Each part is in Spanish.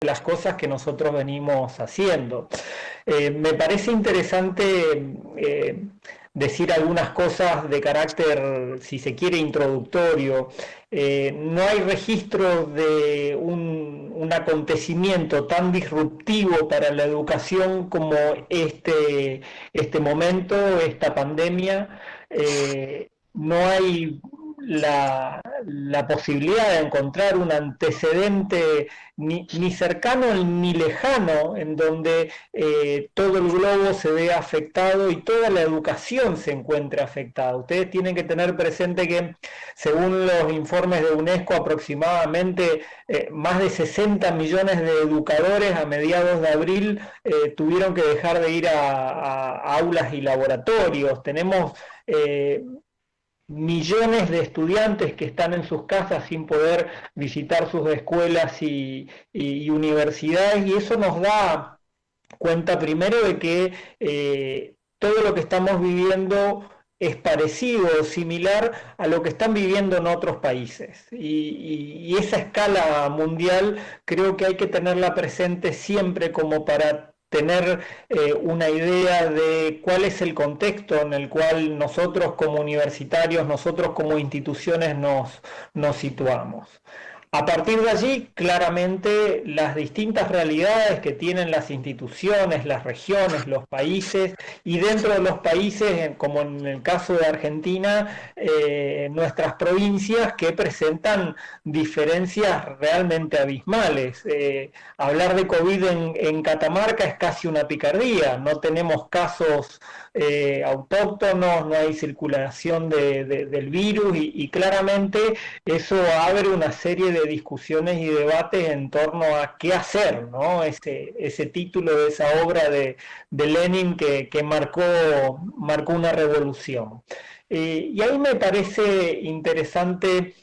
las cosas que nosotros venimos haciendo. Me parece interesante decir algunas cosas de carácter, si se quiere, introductorio. No hay registro de un acontecimiento tan disruptivo para la educación como este momento, esta pandemia. No hay la posibilidad de encontrar un antecedente ni cercano ni lejano en donde todo el globo se ve afectado y toda la educación se encuentre afectada. Ustedes tienen que tener presente que, según los informes de UNESCO, aproximadamente más de 60 millones de educadores a mediados de abril tuvieron que dejar de ir a aulas y laboratorios. Tenemos millones de estudiantes que están en sus casas sin poder visitar sus escuelas y universidades, y eso nos da cuenta primero de que todo lo que estamos viviendo es parecido o similar a lo que están viviendo en otros países. Y esa escala mundial creo que hay que tenerla presente siempre como para tener una idea de cuál es el contexto en el cual nosotros como universitarios, nosotros como instituciones nos situamos. A partir de allí, claramente, las distintas realidades que tienen las instituciones, las regiones, los países, y dentro de los países, como en el caso de Argentina, nuestras provincias que presentan diferencias realmente abismales. Hablar de COVID en Catamarca es casi una picardía, no tenemos casos autóctonos, no hay circulación del virus y claramente eso abre una serie de discusiones y debates en torno a qué hacer, ¿no? Ese título de esa obra de Lenin que marcó una revolución. Y ahí me parece interesante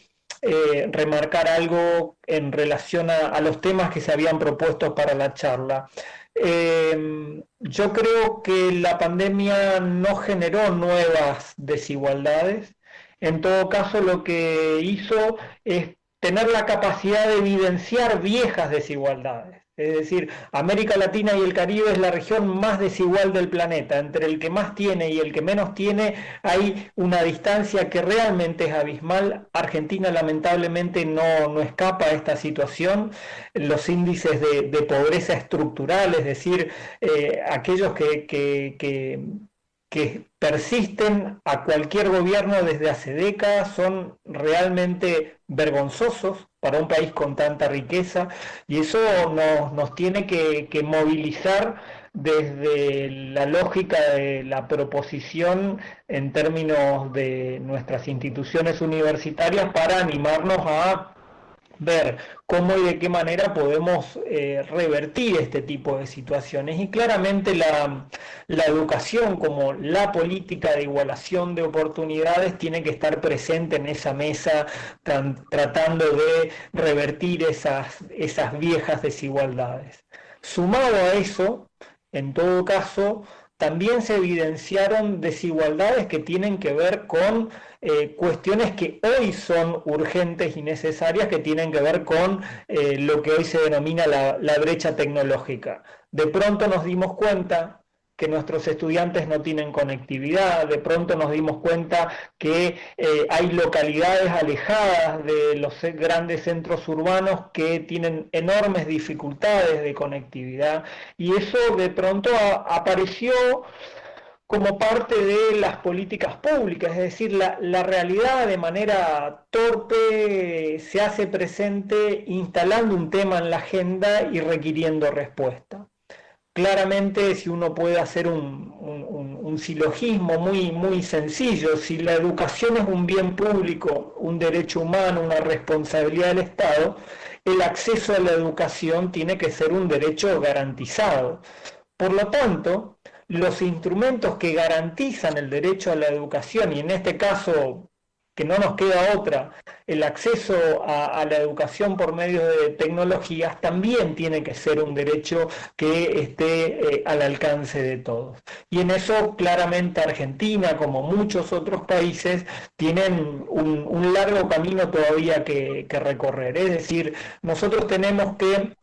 remarcar algo en relación a los temas que se habían propuesto para la charla. Yo creo que la pandemia no generó nuevas desigualdades. En todo caso, lo que hizo es tener la capacidad de evidenciar viejas desigualdades. Es decir, América Latina y el Caribe es la región más desigual del planeta. Entre el que más tiene y el que menos tiene hay una distancia que realmente es abismal. Argentina lamentablemente no escapa a esta situación. Los índices de pobreza estructural, es decir, aquellos que persisten a cualquier gobierno desde hace décadas, son realmente vergonzosos para un país con tanta riqueza, y eso nos tiene que movilizar desde la lógica de la proposición en términos de nuestras instituciones universitarias para animarnos a ver cómo y de qué manera podemos revertir este tipo de situaciones. Y claramente la educación como la política de igualación de oportunidades tiene que estar presente en esa mesa tratando de revertir esas viejas desigualdades. Sumado a eso, en todo caso, también se evidenciaron desigualdades que tienen que ver con cuestiones que hoy son urgentes y necesarias, que tienen que ver con lo que hoy se denomina la brecha tecnológica. De pronto nos dimos cuenta que nuestros estudiantes no tienen conectividad, de pronto nos dimos cuenta que hay localidades alejadas de los grandes centros urbanos que tienen enormes dificultades de conectividad, y eso de pronto apareció como parte de las políticas públicas, es decir, la realidad de manera torpe se hace presente instalando un tema en la agenda y requiriendo respuesta. Claramente, si uno puede hacer un silogismo muy sencillo, si la educación es un bien público, un derecho humano, una responsabilidad del Estado, el acceso a la educación tiene que ser un derecho garantizado. Por lo tanto, los instrumentos que garantizan el derecho a la educación, y en este caso, que no nos queda otra, el acceso a la educación por medio de tecnologías, también tiene que ser un derecho que esté al alcance de todos. Y en eso claramente Argentina, como muchos otros países, tienen un largo camino todavía que recorrer. Es decir, nosotros tenemos que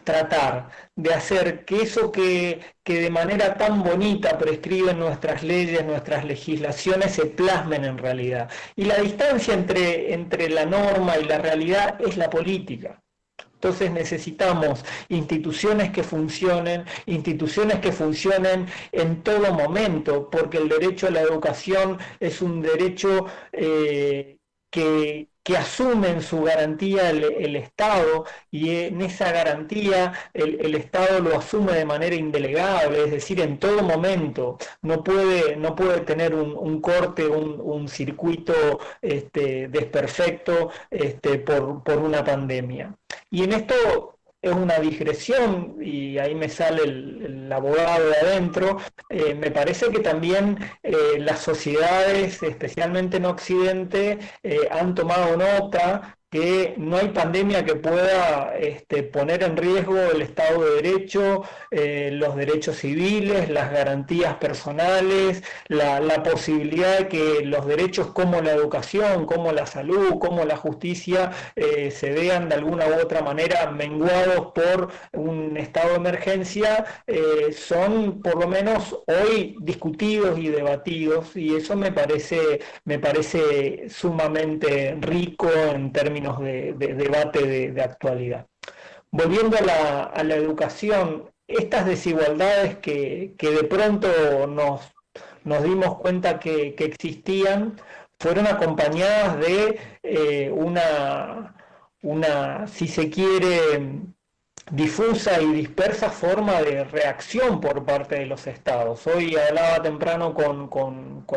tratar de hacer que eso que de manera tan bonita prescriben nuestras leyes, nuestras legislaciones, se plasmen en realidad. Y la distancia entre la norma y la realidad es la política. Entonces necesitamos instituciones que funcionen en todo momento, porque el derecho a la educación es un derecho que asume en su garantía el Estado, y en esa garantía el Estado lo asume de manera indelegable, es decir, en todo momento. No puede tener un corte, un circuito desperfecto por una pandemia. Y en esto es una digresión, y ahí me sale el abogado de adentro. Me parece que también las sociedades, especialmente en Occidente, han tomado nota que no hay pandemia que pueda poner en riesgo el Estado de Derecho, los derechos civiles, las garantías personales, la posibilidad de que los derechos como la educación, como la salud, como la justicia, se vean de alguna u otra manera menguados por un estado de emergencia, son por lo menos hoy discutidos y debatidos, y eso me parece sumamente rico en términos de debate de actualidad. Volviendo a la educación, estas desigualdades que de pronto nos dimos cuenta que existían, fueron acompañadas de si se quiere, difusa y dispersa forma de reacción por parte de los estados. Hoy hablaba temprano con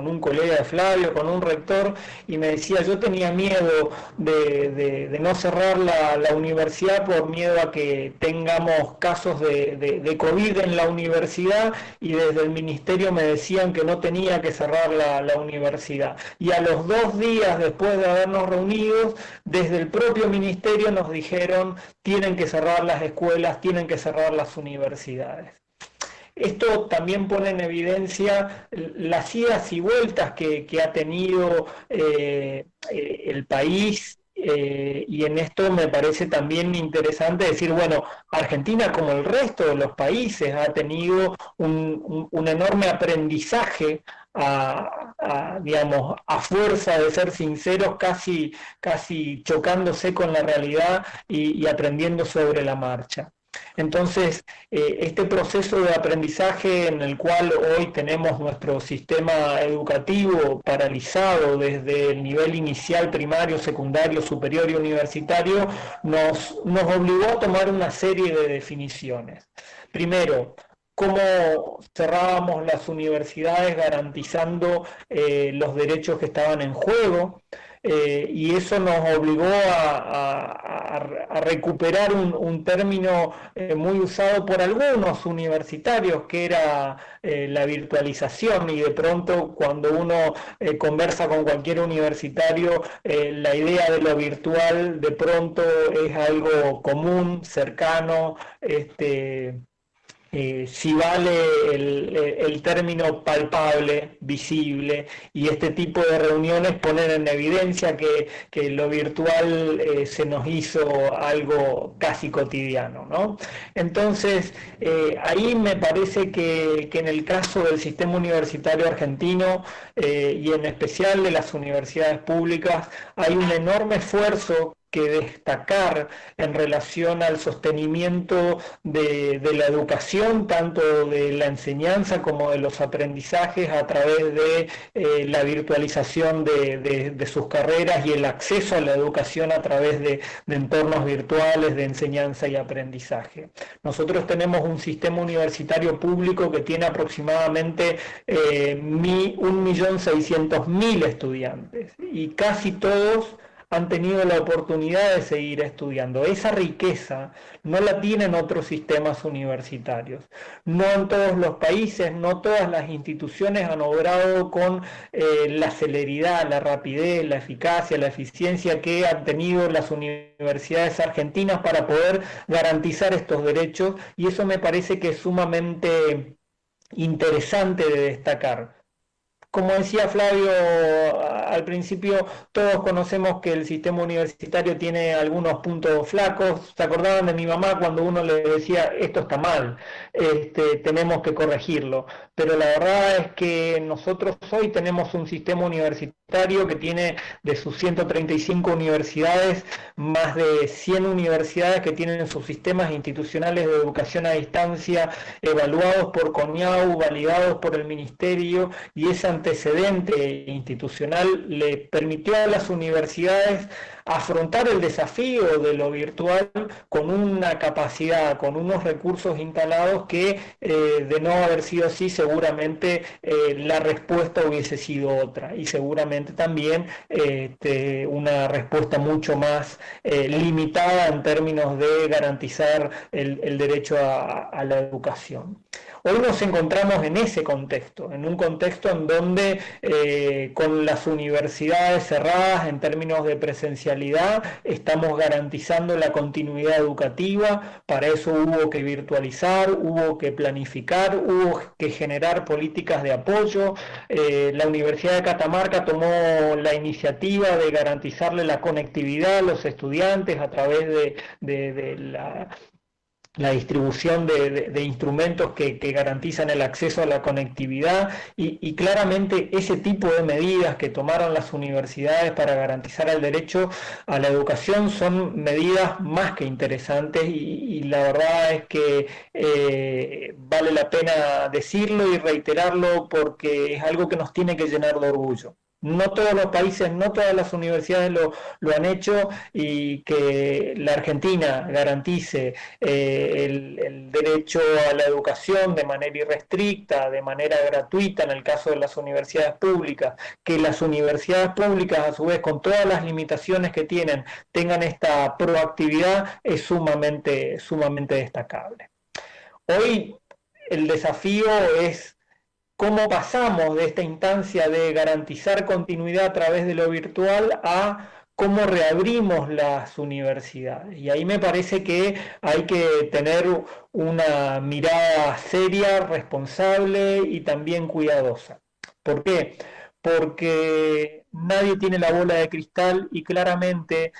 un colega de Flavio, con un rector, y me decía: yo tenía miedo de no cerrar la universidad por miedo a que tengamos casos de COVID en la universidad, y desde el ministerio me decían que no tenía que cerrar la universidad. Y a los 2 días después de habernos reunido, desde el propio ministerio nos dijeron: tienen que cerrar las escuelas, tienen que cerrar las universidades. Esto también pone en evidencia las idas y vueltas que ha tenido el país, y en esto me parece también interesante decir, bueno, Argentina, como el resto de los países, ha tenido un enorme aprendizaje digamos, a fuerza de ser sinceros, casi chocándose con la realidad y aprendiendo sobre la marcha. Entonces, este proceso de aprendizaje en el cual hoy tenemos nuestro sistema educativo paralizado desde el nivel inicial, primario, secundario, superior y universitario, nos obligó a tomar una serie de definiciones. Primero, cómo cerrábamos las universidades garantizando los derechos que estaban en juego, y eso nos obligó a recuperar un término muy usado por algunos universitarios, que era la virtualización, y de pronto cuando uno conversa con cualquier universitario, la idea de lo virtual de pronto es algo común, cercano, si vale el término palpable, visible, y este tipo de reuniones ponen en evidencia que lo virtual se nos hizo algo casi cotidiano, ¿no? Entonces, ahí me parece que en el caso del sistema universitario argentino, y en especial de las universidades públicas, hay un enorme esfuerzo que destacar en relación al sostenimiento de la educación, tanto de la enseñanza como de los aprendizajes, a través de la virtualización de sus carreras y el acceso a la educación a través de entornos virtuales de enseñanza y aprendizaje. Nosotros tenemos un sistema universitario público que tiene aproximadamente 1.600.000 estudiantes, y casi todos han tenido la oportunidad de seguir estudiando. Esa riqueza no la tienen otros sistemas universitarios. No en todos los países, no todas las instituciones han obrado con la celeridad, la rapidez, la eficacia, la eficiencia que han tenido las universidades argentinas para poder garantizar estos derechos, y eso me parece que es sumamente interesante de destacar. como decía Flavio al principio, todos conocemos que el sistema universitario tiene algunos puntos flacos. ¿Se acordaban de mi mamá cuando uno le decía, esto está mal, tenemos que corregirlo? Pero la verdad es que nosotros hoy tenemos un sistema universitario que tiene de sus 135 universidades, más de 100 universidades que tienen sus sistemas institucionales de educación a distancia evaluados por CONIAU, validados por el Ministerio, y ese antecedente institucional le permitió a las universidades afrontar el desafío de lo virtual con una capacidad, con unos recursos instalados que de no haber sido así seguramente la respuesta hubiese sido otra, y seguramente también una respuesta mucho más limitada en términos de garantizar el derecho a la educación. Hoy nos encontramos en ese contexto, en un contexto en donde con las universidades cerradas en términos de presencialidad estamos garantizando la continuidad educativa. Para eso hubo que virtualizar, hubo que planificar, hubo que generar políticas de apoyo. La Universidad de Catamarca tomó la iniciativa de garantizarle la conectividad a los estudiantes a través de la distribución de instrumentos que garantizan el acceso a la conectividad, y claramente ese tipo de medidas que tomaron las universidades para garantizar el derecho a la educación son medidas más que interesantes, y la verdad es que vale la pena decirlo y reiterarlo porque es algo que nos tiene que llenar de orgullo. No todos los países, no todas las universidades lo han hecho, y que la Argentina garantice el derecho a la educación de manera irrestricta, de manera gratuita en el caso de las universidades públicas, que las universidades públicas a su vez con todas las limitaciones que tienen tengan esta proactividad, es sumamente destacable. Hoy el desafío es cómo pasamos de esta instancia de garantizar continuidad a través de lo virtual a cómo reabrimos las universidades. Y ahí me parece que hay que tener una mirada seria, responsable y también cuidadosa. ¿Por qué? Porque nadie tiene la bola de cristal, y claramente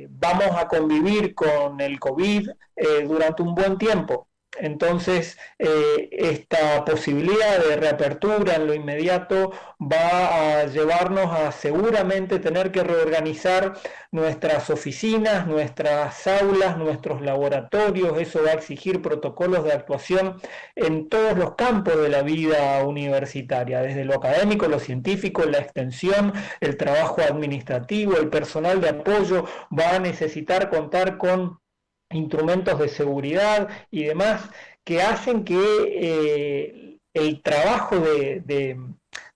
vamos a convivir con el COVID durante un buen tiempo. Entonces, esta posibilidad de reapertura en lo inmediato va a llevarnos a seguramente tener que reorganizar nuestras oficinas, nuestras aulas, nuestros laboratorios. Eso va a exigir protocolos de actuación en todos los campos de la vida universitaria, desde lo académico, lo científico, la extensión, el trabajo administrativo, el personal de apoyo va a necesitar contar con instrumentos de seguridad y demás, que hacen que el trabajo de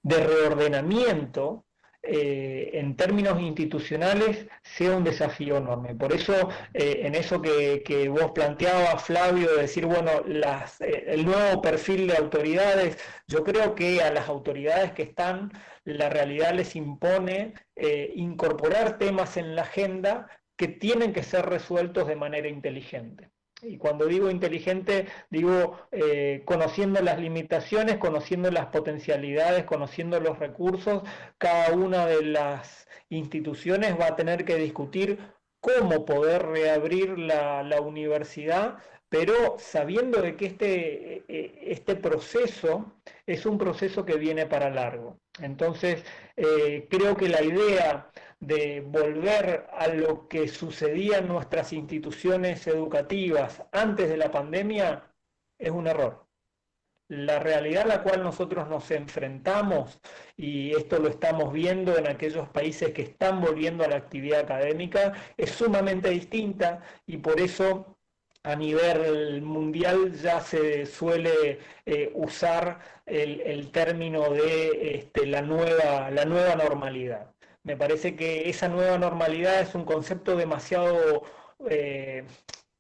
reordenamiento en términos institucionales sea un desafío enorme. Por eso, en eso que vos planteabas, Flavio, de decir, bueno, el nuevo perfil de autoridades, yo creo que a las autoridades que están, la realidad les impone incorporar temas en la agenda que tienen que ser resueltos de manera inteligente. Y cuando digo inteligente, digo conociendo las limitaciones, conociendo las potencialidades, conociendo los recursos. Cada una de las instituciones va a tener que discutir cómo poder reabrir la universidad, pero sabiendo de que este proceso es un proceso que viene para largo. Entonces, creo que la idea de volver a lo que sucedía en nuestras instituciones educativas antes de la pandemia es un error. La realidad a la cual nosotros nos enfrentamos, y esto lo estamos viendo en aquellos países que están volviendo a la actividad académica, es sumamente distinta, y por eso a nivel mundial ya se suele usar el término de la nueva normalidad. Me parece que esa nueva normalidad es un concepto demasiado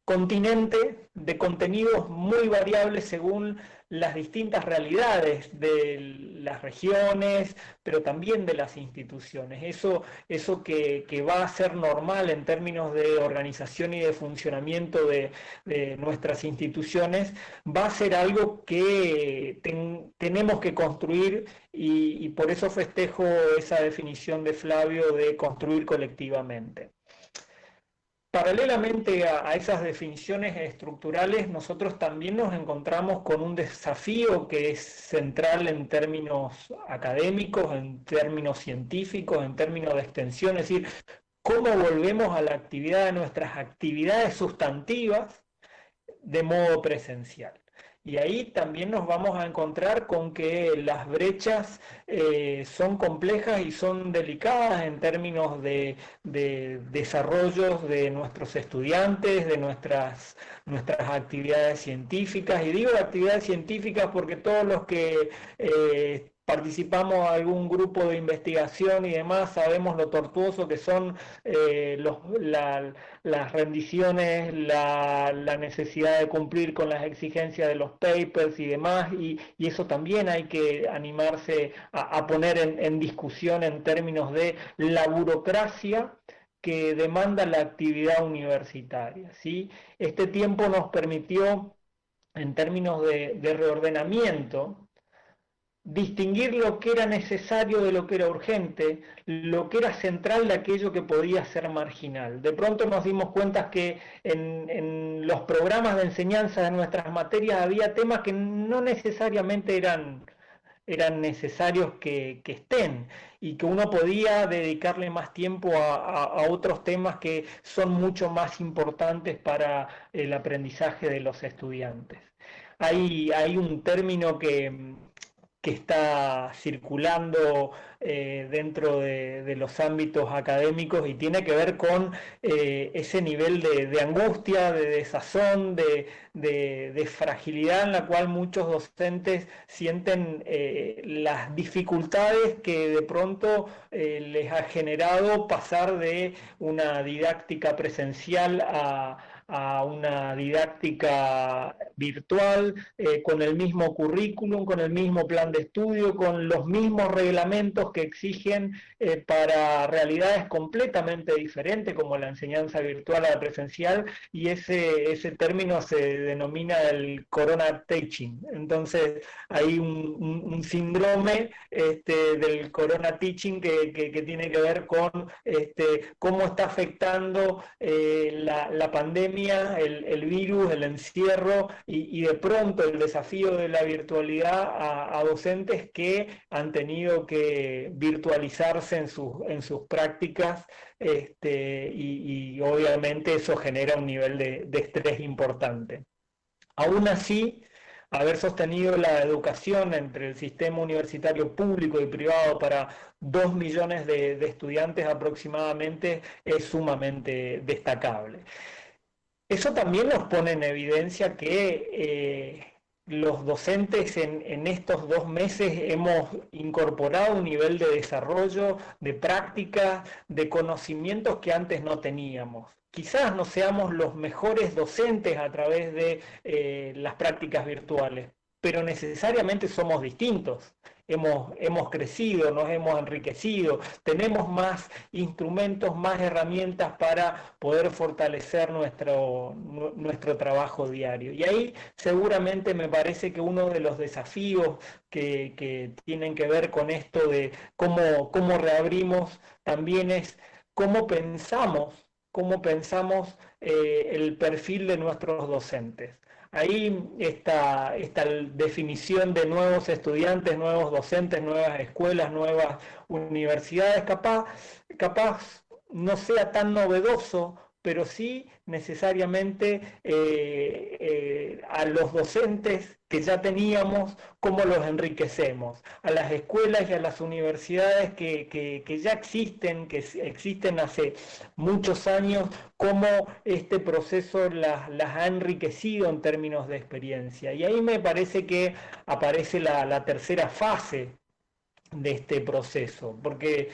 continente de contenidos muy variables según las distintas realidades de las regiones, pero también de las instituciones. Eso que va a ser normal en términos de organización y de funcionamiento de nuestras instituciones, va a ser algo que tenemos que construir y por eso festejo esa definición de Flavio de construir colectivamente. Paralelamente a esas definiciones estructurales, nosotros también nos encontramos con un desafío que es central en términos académicos, en términos científicos, en términos de extensión, es decir, cómo volvemos a la actividad de nuestras actividades sustantivas de modo presencial. Y ahí también nos vamos a encontrar con que las brechas son complejas y son delicadas en términos de desarrollos de nuestros estudiantes, de nuestras actividades científicas. Y digo actividades científicas porque todos los que participamos en algún grupo de investigación y demás, sabemos lo tortuoso que son las rendiciones, la necesidad de cumplir con las exigencias de los papers y demás, y eso también hay que animarse a poner en discusión en términos de la burocracia que demanda la actividad universitaria, ¿sí? Este tiempo nos permitió, en términos de reordenamiento, distinguir lo que era necesario de lo que era urgente, lo que era central de aquello que podía ser marginal. De pronto nos dimos cuenta que en los programas de enseñanza de nuestras materias había temas que no necesariamente eran necesarios que estén y que uno podía dedicarle más tiempo a otros temas que son mucho más importantes para el aprendizaje de los estudiantes. Hay un término que está circulando dentro de los ámbitos académicos y tiene que ver con ese nivel de angustia, de desazón, de fragilidad en la cual muchos docentes sienten las dificultades que de pronto les ha generado pasar de una didáctica presencial a una didáctica virtual, con el mismo currículum, con el mismo plan de estudio, con los mismos reglamentos que exigen para realidades completamente diferentes, como la enseñanza virtual a la presencial, y ese término se denomina el corona teaching. Entonces hay un síndrome del corona teaching que tiene que ver con cómo está afectando la pandemia, el virus, el encierro y de pronto el desafío de la virtualidad a docentes que han tenido que virtualizarse en sus prácticas, y obviamente eso genera un nivel de estrés importante. Aún así, haber sostenido la educación entre el sistema universitario público y privado para 2 millones de estudiantes aproximadamente es sumamente destacable. Eso también nos pone en evidencia que los docentes en estos 2 meses hemos incorporado un nivel de desarrollo, de práctica, de conocimientos que antes no teníamos. Quizás no seamos los mejores docentes a través de las prácticas virtuales, pero necesariamente somos distintos. Hemos crecido, nos hemos enriquecido, tenemos más instrumentos, más herramientas para poder fortalecer nuestro trabajo diario. Y ahí seguramente me parece que uno de los desafíos que tienen que ver con esto de cómo reabrimos también es cómo pensamos el perfil de nuestros docentes. Ahí está definición de nuevos estudiantes, nuevos docentes, nuevas escuelas, nuevas universidades, capaz no sea tan novedoso, pero sí necesariamente a los docentes que ya teníamos, cómo los enriquecemos, a las escuelas y a las universidades que ya existen, que existen hace muchos años, cómo este proceso las ha enriquecido en términos de experiencia. Y ahí me parece que aparece la tercera fase de este proceso, porque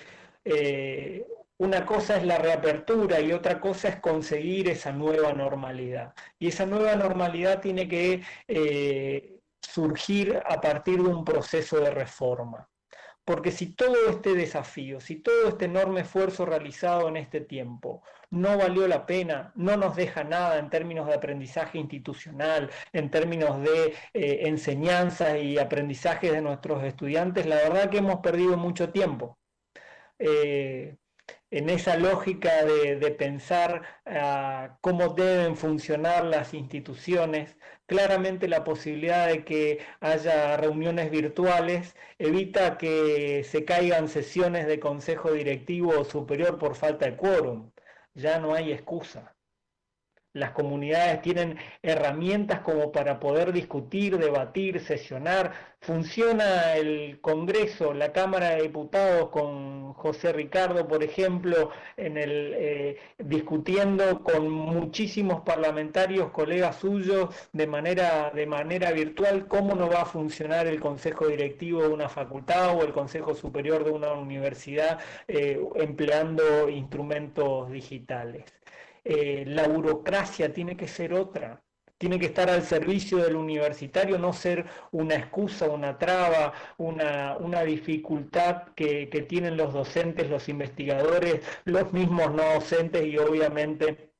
una cosa es la reapertura y otra cosa es conseguir esa nueva normalidad. Y esa nueva normalidad tiene que surgir a partir de un proceso de reforma. Porque si todo este desafío, si todo este enorme esfuerzo realizado en este tiempo no valió la pena, no nos deja nada en términos de aprendizaje institucional, en términos de enseñanza y aprendizaje de nuestros estudiantes, la verdad que hemos perdido mucho tiempo. Eh, en esa lógica de pensar cómo deben funcionar las instituciones, claramente la posibilidad de que haya reuniones virtuales evita que se caigan sesiones de consejo directivo superior por falta de quórum. Ya no hay excusa. Las comunidades tienen herramientas como para poder discutir, debatir, sesionar. Funciona el Congreso, la Cámara de Diputados con José Ricardo, por ejemplo, discutiendo con muchísimos parlamentarios, colegas suyos, de manera virtual, cómo no va a funcionar el Consejo Directivo de una facultad o el Consejo Superior de una universidad empleando instrumentos digitales. La burocracia tiene que ser otra, tiene que estar al servicio del universitario, no ser una excusa, una traba, una dificultad que tienen los docentes, los investigadores, los mismos no docentes y obviamente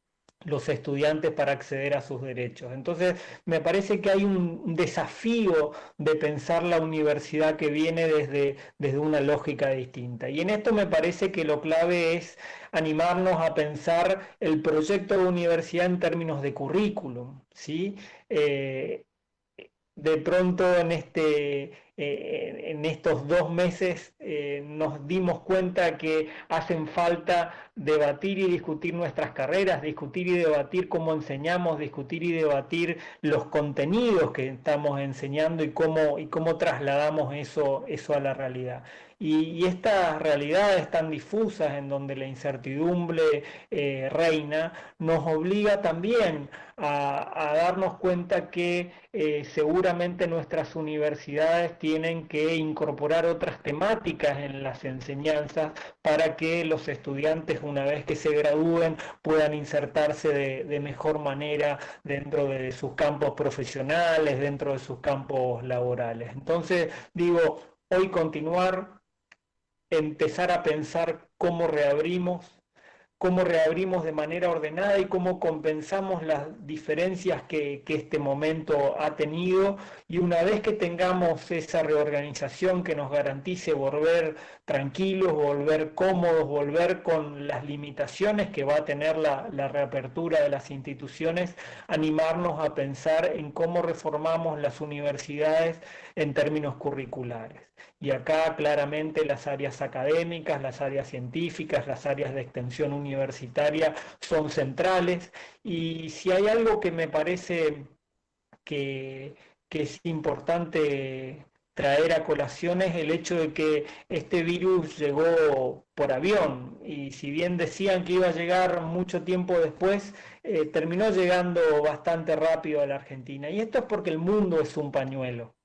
los estudiantes para acceder a sus derechos. Entonces, me parece que hay un desafío de pensar la universidad que viene desde una lógica distinta. Y en esto me parece que lo clave es animarnos a pensar el proyecto de universidad en términos de currículum, ¿sí? De pronto en estos 2 meses nos dimos cuenta que hacen falta debatir y discutir nuestras carreras, discutir y debatir cómo enseñamos, discutir y debatir los contenidos que estamos enseñando y cómo trasladamos eso a la realidad. Y estas realidades tan difusas en donde la incertidumbre reina nos obliga también a darnos cuenta que seguramente nuestras universidades tienen que incorporar otras temáticas en las enseñanzas para que los estudiantes, una vez que se gradúen, puedan insertarse de mejor manera dentro de sus campos profesionales, dentro de sus campos laborales. Entonces, digo, hoy continuar, empezar a pensar cómo reabrimos de manera ordenada y cómo compensamos las diferencias que este momento ha tenido, y una vez que tengamos esa reorganización que nos garantice volver tranquilos, volver cómodos, volver con las limitaciones que va a tener la reapertura de las instituciones, animarnos a pensar en cómo reformamos las universidades en términos curriculares. Y acá claramente las áreas académicas, las áreas científicas, las áreas de extensión universitaria son centrales. Y si hay algo que me parece que es importante traer a colación es el hecho de que este virus llegó por avión, y si bien decían que iba a llegar mucho tiempo después, terminó llegando bastante rápido a la Argentina. Y esto es porque el mundo es un pañuelo.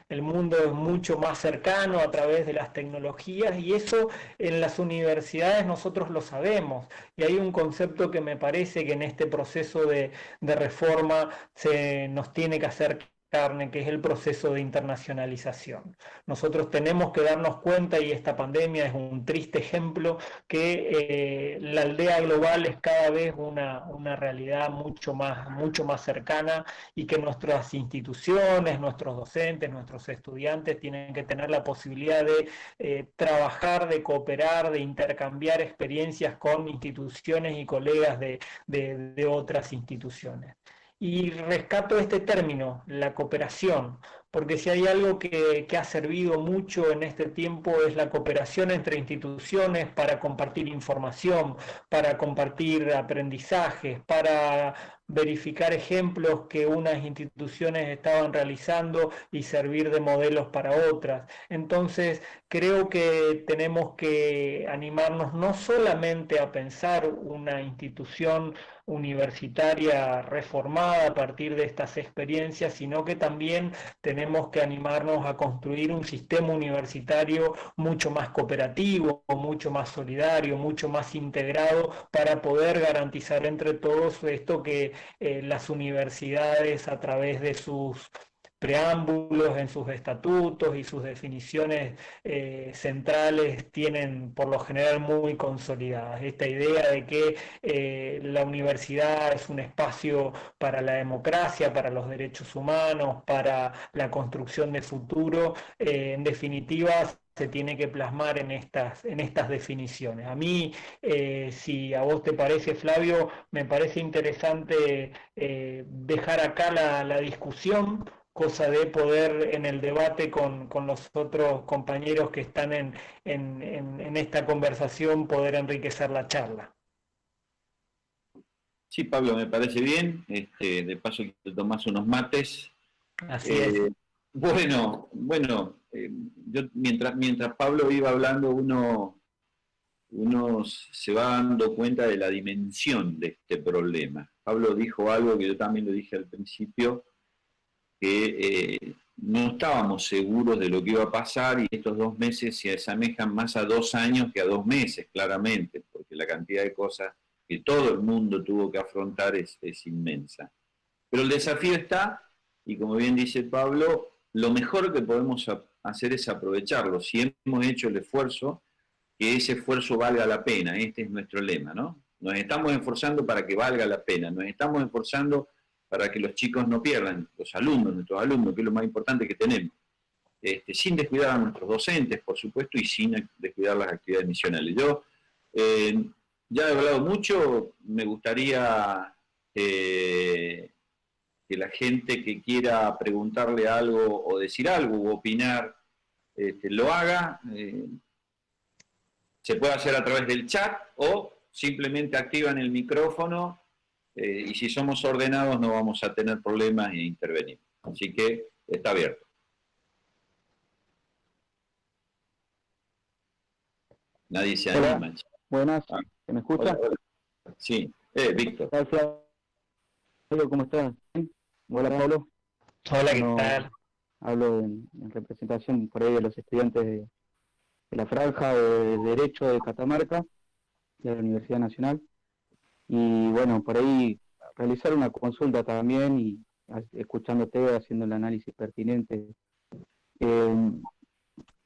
El mundo es mucho más cercano a través de las tecnologías, y eso en las universidades nosotros lo sabemos. Y hay un concepto que me parece que en este proceso de reforma se nos tiene que hacer carne, que es el proceso de internacionalización. Nosotros tenemos que darnos cuenta, y esta pandemia es un triste ejemplo, que la aldea global es cada vez una realidad mucho más cercana, y que nuestras instituciones, nuestros docentes, nuestros estudiantes tienen que tener la posibilidad de trabajar, de cooperar, de intercambiar experiencias con instituciones y colegas de otras instituciones. Y rescato este término, la cooperación, porque si hay algo que ha servido mucho en este tiempo es la cooperación entre instituciones para compartir información, para compartir aprendizajes, para verificar ejemplos que unas instituciones estaban realizando y servir de modelos para otras. Entonces, creo que tenemos que animarnos no solamente a pensar una institución universitaria reformada a partir de estas experiencias, sino que también tenemos que animarnos a construir un sistema universitario mucho más cooperativo, mucho más solidario, mucho más integrado para poder garantizar entre todos esto que las universidades a través de sus preámbulos, en sus estatutos y sus definiciones centrales tienen por lo general muy consolidadas. Esta idea de que la universidad es un espacio para la democracia, para los derechos humanos, para la construcción de futuro, en definitiva se tiene que plasmar en estas definiciones. A mí, si a vos te parece, Flavio, me parece interesante dejar acá la discusión, cosa de poder en el debate con los otros compañeros que están en esta conversación poder enriquecer la charla. Sí, Pablo, me parece bien. De paso que te tomás unos mates. Así es. Bueno, yo mientras Pablo iba hablando, uno se va dando cuenta de la dimensión de este problema. Pablo dijo algo que yo también lo dije al principio, que no estábamos seguros de lo que iba a pasar y estos 2 meses se asemejan más a 2 años que a 2 meses, claramente, porque la cantidad de cosas que todo el mundo tuvo que afrontar es inmensa. Pero el desafío está, y como bien dice Pablo, lo mejor que podemos hacer es aprovecharlo. Si hemos hecho el esfuerzo, que ese esfuerzo valga la pena. Este es nuestro lema, ¿no? Nos estamos esforzando para que valga la pena, nos estamos esforzando para que los chicos no pierdan, los alumnos, nuestros alumnos, que es lo más importante que tenemos, sin descuidar a nuestros docentes, por supuesto, y sin descuidar las actividades misionales. Yo ya he hablado mucho, me gustaría que la gente que quiera preguntarle algo o decir algo o opinar, lo haga. Se puede hacer a través del chat o simplemente activan el micrófono y si somos ordenados no vamos a tener problemas e intervenir. Así que está abierto. Nadie se anima. Hola, buenas, ¿se me escucha? Hola. Sí, Víctor. Gracias, ¿cómo estás? Hola, Pablo. Hola, ¿qué tal? Hablo en representación por ahí de los estudiantes de la franja de Derecho de Catamarca, de la Universidad Nacional. Y bueno, por ahí realizar una consulta también y escuchándote, haciendo el análisis pertinente.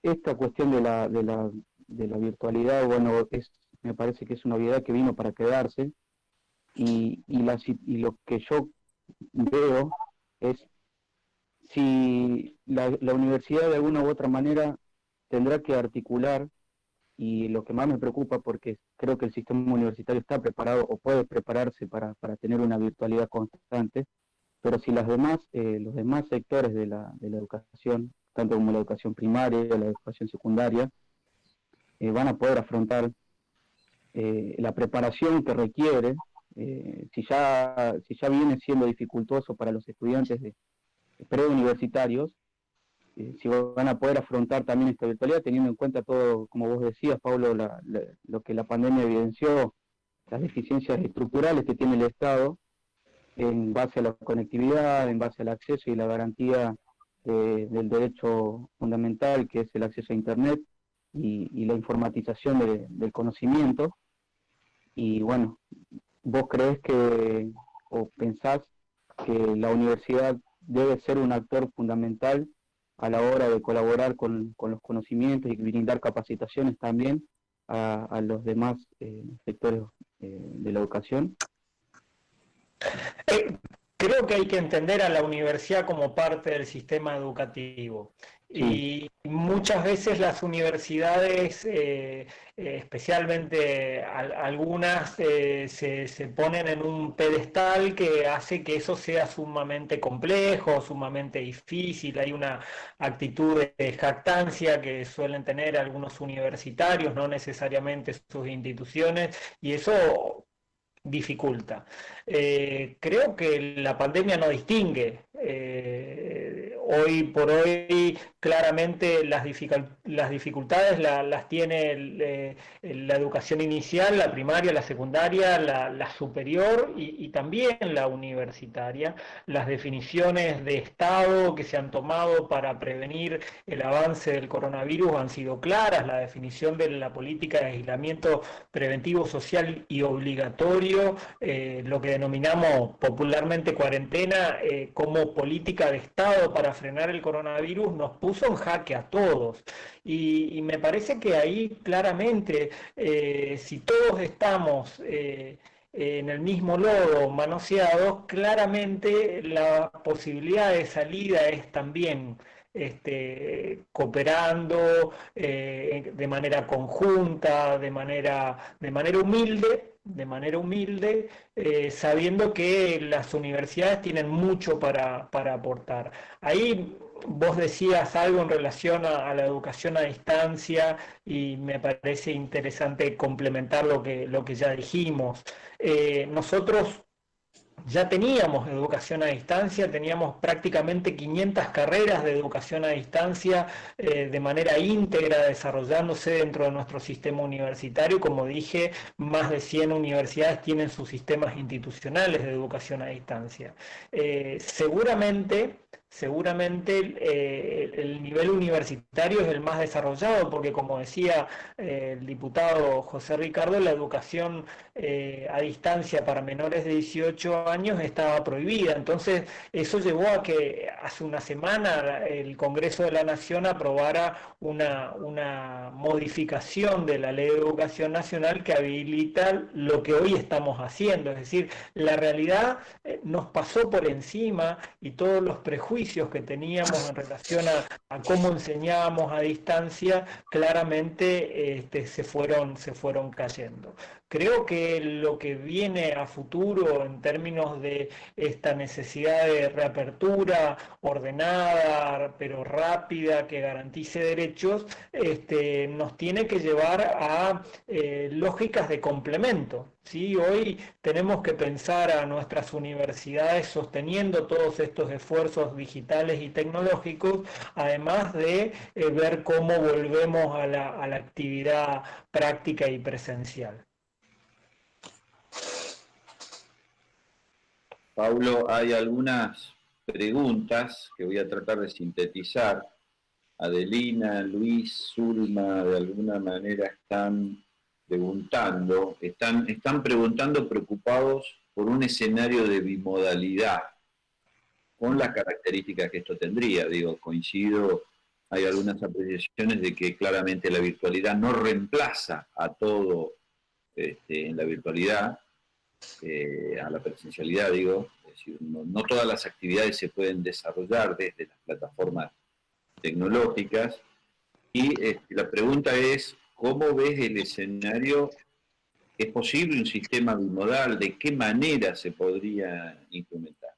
Esta cuestión de la virtualidad, bueno, me parece que es una obviedad que vino para quedarse y lo que yo veo es si la universidad de alguna u otra manera tendrá que articular, y lo que más me preocupa porque creo que el sistema universitario está preparado o puede prepararse para tener una virtualidad constante, pero si los demás sectores de la educación, tanto como la educación primaria, la educación secundaria, van a poder afrontar la preparación que requiere, si ya viene siendo dificultoso para los estudiantes preuniversitarios, si van a poder afrontar también esta virtualidad, teniendo en cuenta todo, como vos decías, Pablo, lo que la pandemia evidenció, las deficiencias estructurales que tiene el Estado en base a la conectividad, en base al acceso y la garantía del derecho fundamental, que es el acceso a Internet y la informatización del conocimiento. Y bueno, ¿vos creés o pensás que la universidad debe ser un actor fundamental a la hora de colaborar con los conocimientos y brindar capacitaciones también a los demás sectores de la educación? Creo que hay que entender a la universidad como parte del sistema educativo. Sí. Y muchas veces las universidades, especialmente algunas, se ponen en un pedestal que hace que eso sea sumamente complejo, sumamente difícil. Hay una actitud de jactancia que suelen tener algunos universitarios, no necesariamente sus instituciones, y eso dificulta. Creo que la pandemia no distingue. Hoy por hoy claramente las dificultades las tiene la educación inicial, la primaria, la secundaria, la superior y también la universitaria. Las definiciones de Estado que se han tomado para prevenir el avance del coronavirus han sido claras. La definición de la política de aislamiento preventivo, social y obligatorio, lo que denominamos popularmente cuarentena, como política de Estado para frenar el coronavirus, nos puso en jaque a todos. Y me parece que ahí claramente, si todos estamos en el mismo lodo, manoseados, claramente la posibilidad de salida es también cooperando de manera conjunta, de manera humilde, sabiendo que las universidades tienen mucho para aportar. Ahí vos decías algo en relación a la educación a distancia y me parece interesante complementar lo que ya dijimos. Nosotros ya teníamos educación a distancia, teníamos prácticamente 500 carreras de educación a distancia de manera íntegra desarrollándose dentro de nuestro sistema universitario. Como dije, más de 100 universidades tienen sus sistemas institucionales de educación a distancia. Seguramente el nivel universitario es el más desarrollado porque, como decía el diputado José Ricardo, la educación a distancia para menores de 18 años estaba prohibida. Entonces eso llevó a que hace una semana el Congreso de la Nación aprobara una modificación de la Ley de Educación Nacional que habilita lo que hoy estamos haciendo. Es decir, la realidad nos pasó por encima y todos los prejuicios que teníamos en relación a cómo enseñábamos a distancia claramente se fueron cayendo. Creo que lo que viene a futuro en términos de esta necesidad de reapertura ordenada pero rápida que garantice derechos, nos tiene que llevar a lógicas de complemento. ¿Sí? Hoy tenemos que pensar a nuestras universidades sosteniendo todos estos esfuerzos digitales y tecnológicos, además de ver cómo volvemos a la actividad práctica y presencial. Pablo, hay algunas preguntas que voy a tratar de sintetizar. Adelina, Luis, Zulma, de alguna manera están preguntando preocupados por un escenario de bimodalidad, con las características que esto tendría. Coincido, hay algunas apreciaciones de que claramente la virtualidad no reemplaza a todo en la virtualidad, a la presencialidad, es decir, no todas las actividades se pueden desarrollar desde las plataformas tecnológicas. Y la pregunta es, ¿cómo ves el escenario? ¿Es posible un sistema bimodal? ¿De qué manera se podría implementar?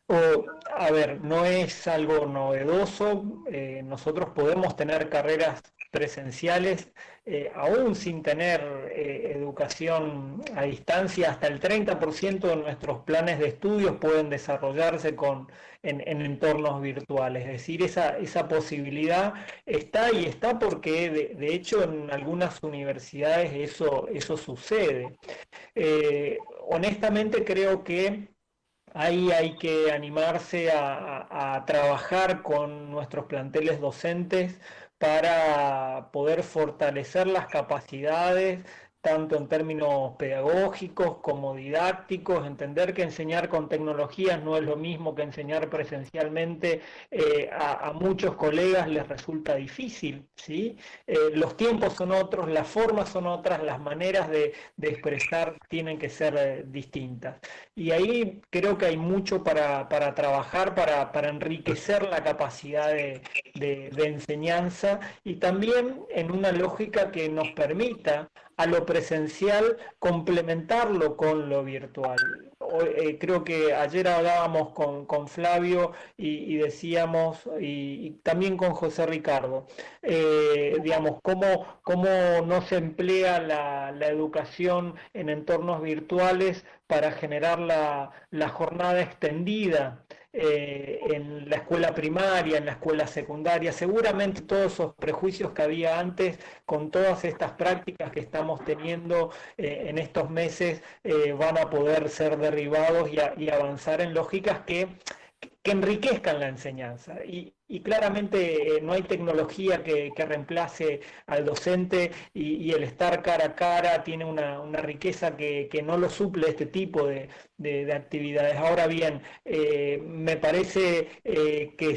A ver, no es algo novedoso. Nosotros podemos tener carreras presenciales, aún sin tener educación a distancia. Hasta el 30% de nuestros planes de estudios pueden desarrollarse en entornos virtuales. Es decir, esa posibilidad está y está porque de hecho en algunas universidades eso sucede. Honestamente creo que ahí hay que animarse a trabajar con nuestros planteles docentes para poder fortalecer las capacidades, tanto en términos pedagógicos como didácticos, entender que enseñar con tecnologías no es lo mismo que enseñar presencialmente. A muchos colegas les resulta difícil, ¿sí? Los tiempos son otros, las formas son otras, las maneras de expresar tienen que ser distintas. Y ahí creo que hay mucho para trabajar, para enriquecer la capacidad de enseñanza y también en una lógica que nos permita a lo presencial, complementarlo con lo virtual. Creo que ayer hablábamos con Flavio y decíamos, y también con José Ricardo, digamos, cómo no se emplea la educación en entornos virtuales para generar la jornada extendida en la escuela primaria, en la escuela secundaria. Seguramente todos esos prejuicios que había antes, con todas estas prácticas que estamos teniendo en estos meses, van a poder ser derribados y avanzar en lógicas que enriquezcan la enseñanza. Y claramente no hay tecnología que reemplace al docente y el estar cara a cara tiene una riqueza que no lo suple este tipo de actividades. Ahora bien, me parece que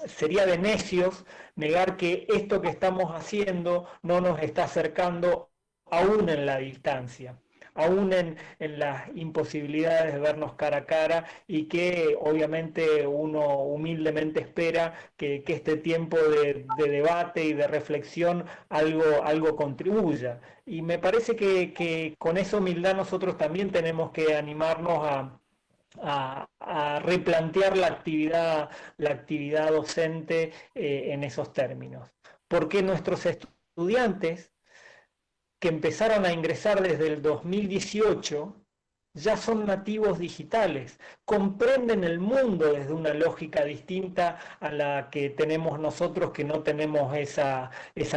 sería de necios negar que esto que estamos haciendo no nos está acercando aún en la distancia, aún en las imposibilidades de vernos cara a cara, y que obviamente uno humildemente espera que este tiempo de debate y de reflexión algo contribuya. Y me parece que con esa humildad nosotros también tenemos que animarnos a replantear la actividad docente en esos términos. Porque nuestros estudiantes que empezaron a ingresar desde el 2018 ya son nativos digitales, comprenden el mundo desde una lógica distinta a la que tenemos nosotros, que no tenemos esa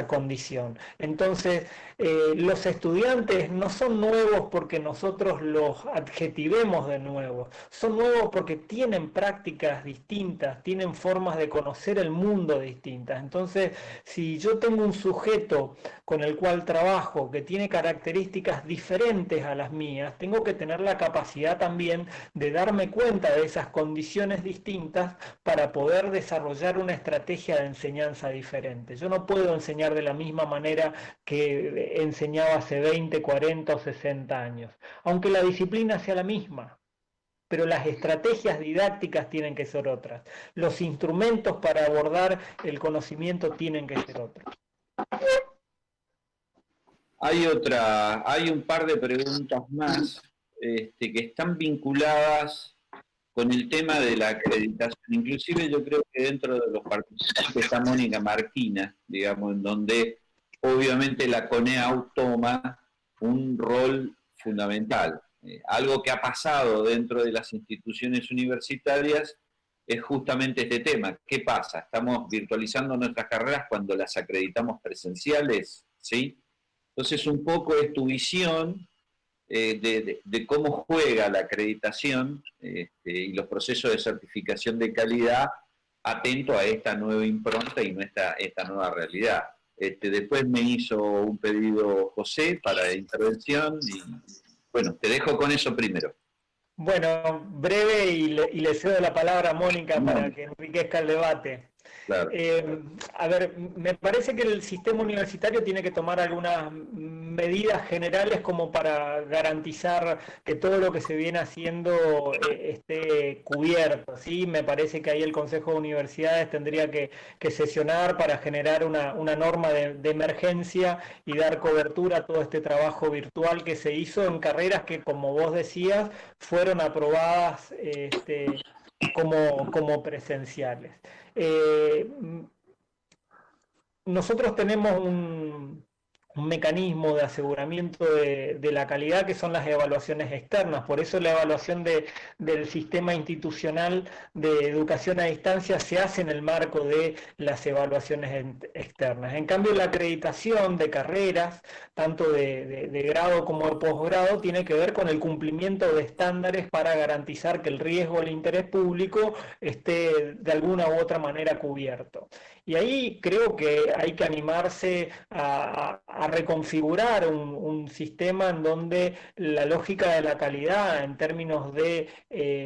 condición. Entonces, los estudiantes no son nuevos porque nosotros los adjetivemos de nuevo, son nuevos porque tienen prácticas distintas, tienen formas de conocer el mundo distintas. Entonces, si yo tengo un sujeto con el cual trabajo que tiene características diferentes a las mías, tengo que tener la capacidad también de darme cuenta de esas condiciones distintas para poder desarrollar una estrategia de enseñanza diferente. Yo no puedo enseñar de la misma manera que enseñaba hace 20, 40 o 60 años, aunque la disciplina sea la misma. Pero las estrategias didácticas tienen que ser otras. Los instrumentos para abordar el conocimiento tienen que ser otros. Hay un par de preguntas más que están vinculadas con el tema de la acreditación. Inclusive yo creo que dentro de los participantes está Mónica Marquina, digamos, en donde obviamente la CONEAU toma un rol fundamental. Algo que ha pasado dentro de las instituciones universitarias es justamente este tema. ¿Qué pasa? Estamos virtualizando nuestras carreras cuando las acreditamos presenciales, ¿sí? Entonces, un poco es tu visión de cómo juega la acreditación y los procesos de certificación de calidad atento a esta nueva impronta y esta nueva realidad. Después me hizo un pedido José para intervención y bueno, te dejo con eso primero. Bueno, breve y le cedo la palabra a Mónica para que enriquezca el debate. Claro. A ver, me parece que el sistema universitario tiene que tomar algunas medidas generales como para garantizar que todo lo que se viene haciendo esté cubierto, ¿sí? Me parece que ahí el Consejo de Universidades tendría que sesionar para generar una norma de emergencia y dar cobertura a todo este trabajo virtual que se hizo en carreras que, como vos decías, fueron aprobadas como presenciales. Nosotros tenemos un mecanismo de aseguramiento de la calidad que son las evaluaciones externas. Por eso la evaluación del sistema institucional de educación a distancia se hace en el marco de las evaluaciones externas. En cambio, la acreditación de carreras, tanto de grado como de posgrado, tiene que ver con el cumplimiento de estándares para garantizar que el riesgo al interés público esté de alguna u otra manera cubierto. Y ahí creo que hay que animarse a reconfigurar un sistema en donde la lógica de la calidad en términos de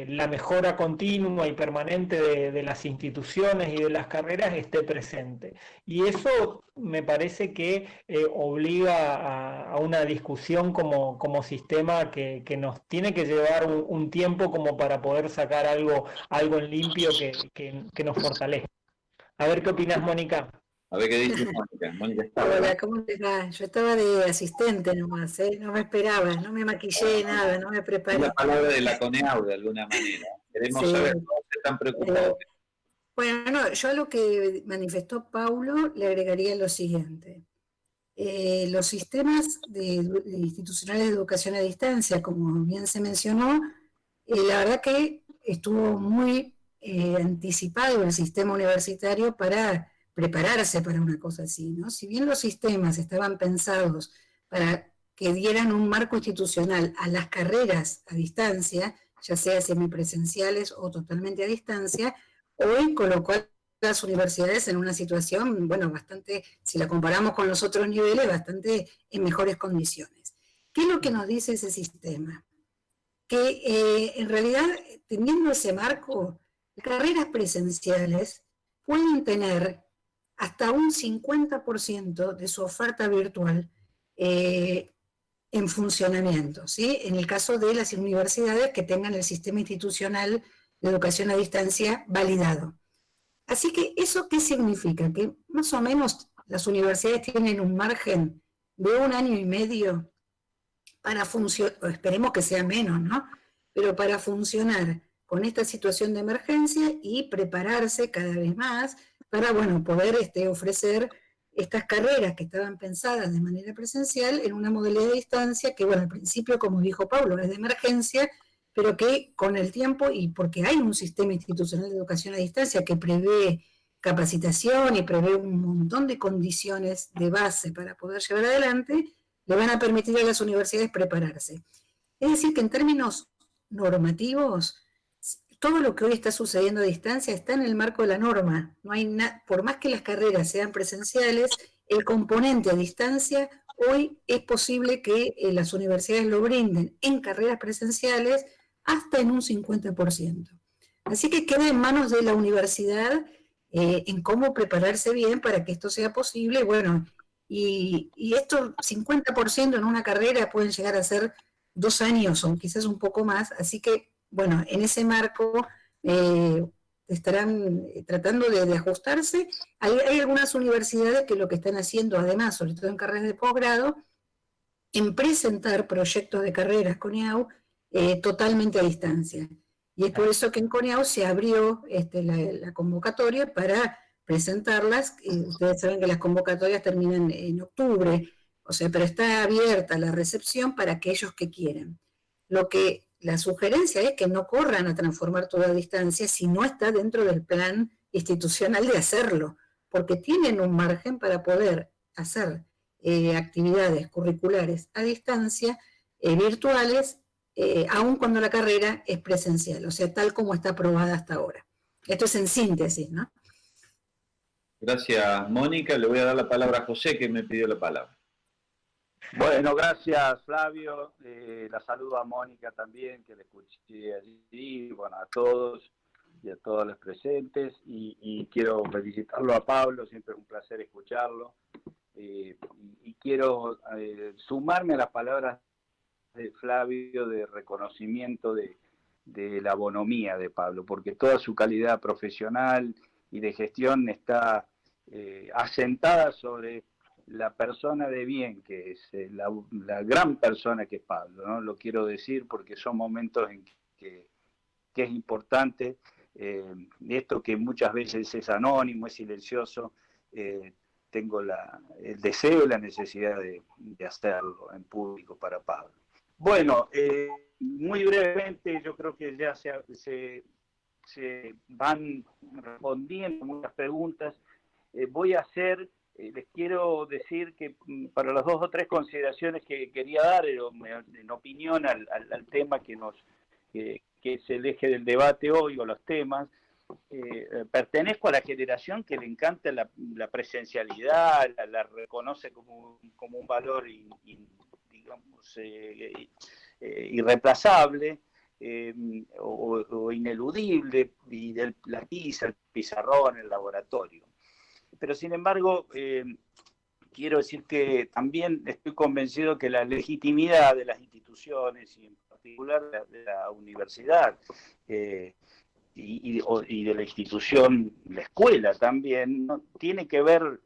la mejora continua y permanente de las instituciones y de las carreras esté presente. Y eso me parece que obliga a una discusión como sistema que nos tiene que llevar un tiempo como para poder sacar algo en limpio que nos fortalezca. A ver qué opinás, Mónica. A ver qué dice Mónica. Mónica está, Hola, ¿verdad? ¿cómo te va? Yo estaba de asistente nomás, ¿eh? No me esperaba, no me maquillé nada, no me Es la preparé. palabra de la CONEAU de alguna manera. Queremos Sí, saber cómo se están preocupados. bueno, no, yo a lo que manifestó Paulo le agregaría lo siguiente. Los sistemas institucionales de educación a distancia, como bien se mencionó, la verdad que estuvo muy anticipado el sistema universitario para prepararse para una cosa así, ¿no? Si bien los sistemas estaban pensados para que dieran un marco institucional a las carreras a distancia, ya sea semipresenciales o totalmente a distancia, hoy colocó a las universidades en una situación, bueno, bastante, si la comparamos con los otros niveles, bastante en mejores condiciones. ¿Qué es lo que nos dice ese sistema? Que en realidad, teniendo ese marco, carreras presenciales pueden tener hasta un 50% de su oferta virtual en funcionamiento, ¿sí? En el caso de las universidades que tengan el sistema institucional de educación a distancia validado. Así que, ¿eso qué significa? Que más o menos las universidades tienen un margen de 1 año y medio para funcionar, esperemos que sea menos, ¿no? Pero para funcionar con esta situación de emergencia y prepararse cada vez más para, bueno, poder ofrecer estas carreras que estaban pensadas de manera presencial en una modalidad de distancia que, bueno, al principio, como dijo Pablo, es de emergencia, pero que con el tiempo, y porque hay un sistema institucional de educación a distancia que prevé capacitación y prevé un montón de condiciones de base para poder llevar adelante, le van a permitir a las universidades prepararse. Es decir, que en términos normativos, todo lo que hoy está sucediendo a distancia está en el marco de la norma. No hay por más que las carreras sean presenciales, el componente a distancia, hoy es posible que las universidades lo brinden en carreras presenciales hasta en un 50%. Así que queda en manos de la universidad en cómo prepararse bien para que esto sea posible. Bueno, y esto 50% en una carrera pueden llegar a ser 2 años o quizás un poco más, así que, bueno, en ese marco estarán tratando de ajustarse. Hay algunas universidades que lo que están haciendo, además, sobre todo en carreras de posgrado, en presentar proyectos de carreras con IAU totalmente a distancia. Y es por eso que en CONEAU se abrió la convocatoria para presentarlas. Ustedes saben que las convocatorias terminan en octubre, o sea, pero está abierta la recepción para aquellos que quieran. La sugerencia es que no corran a transformar todo a distancia si no está dentro del plan institucional de hacerlo, porque tienen un margen para poder hacer actividades curriculares a distancia, virtuales, aun cuando la carrera es presencial, o sea, tal como está aprobada hasta ahora. Esto es en síntesis, ¿no? Gracias, Mónica. Le voy a dar la palabra a José, que me pidió la palabra. Bueno, gracias, Flavio. La saludo a Mónica también, que la escuché allí, bueno, a todos y a todas las presentes. Y quiero felicitarlo a Pablo, siempre es un placer escucharlo. Y quiero sumarme a las palabras de Flavio de reconocimiento de la bonomía de Pablo, porque toda su calidad profesional y de gestión está asentada sobre la persona de bien, que es la gran persona que es Pablo, ¿no? Lo quiero decir porque son momentos en que es importante esto que muchas veces es anónimo, es silencioso, tengo el deseo y la necesidad de hacerlo en público para Pablo. Bueno, muy brevemente, yo creo que ya se van respondiendo muchas preguntas. Voy a hacer, les quiero decir que para las 2 o 3 consideraciones que quería dar en opinión al tema que es el eje del debate hoy, o los temas, pertenezco a la generación que le encanta la presencialidad, la reconoce como un valor digamos, irreemplazable o ineludible, y la tiza, el pizarrón, el laboratorio. Pero sin embargo, quiero decir que también estoy convencido que la legitimidad de las instituciones, y en particular de la universidad, y de la institución, la escuela también, ¿no?, tiene que ver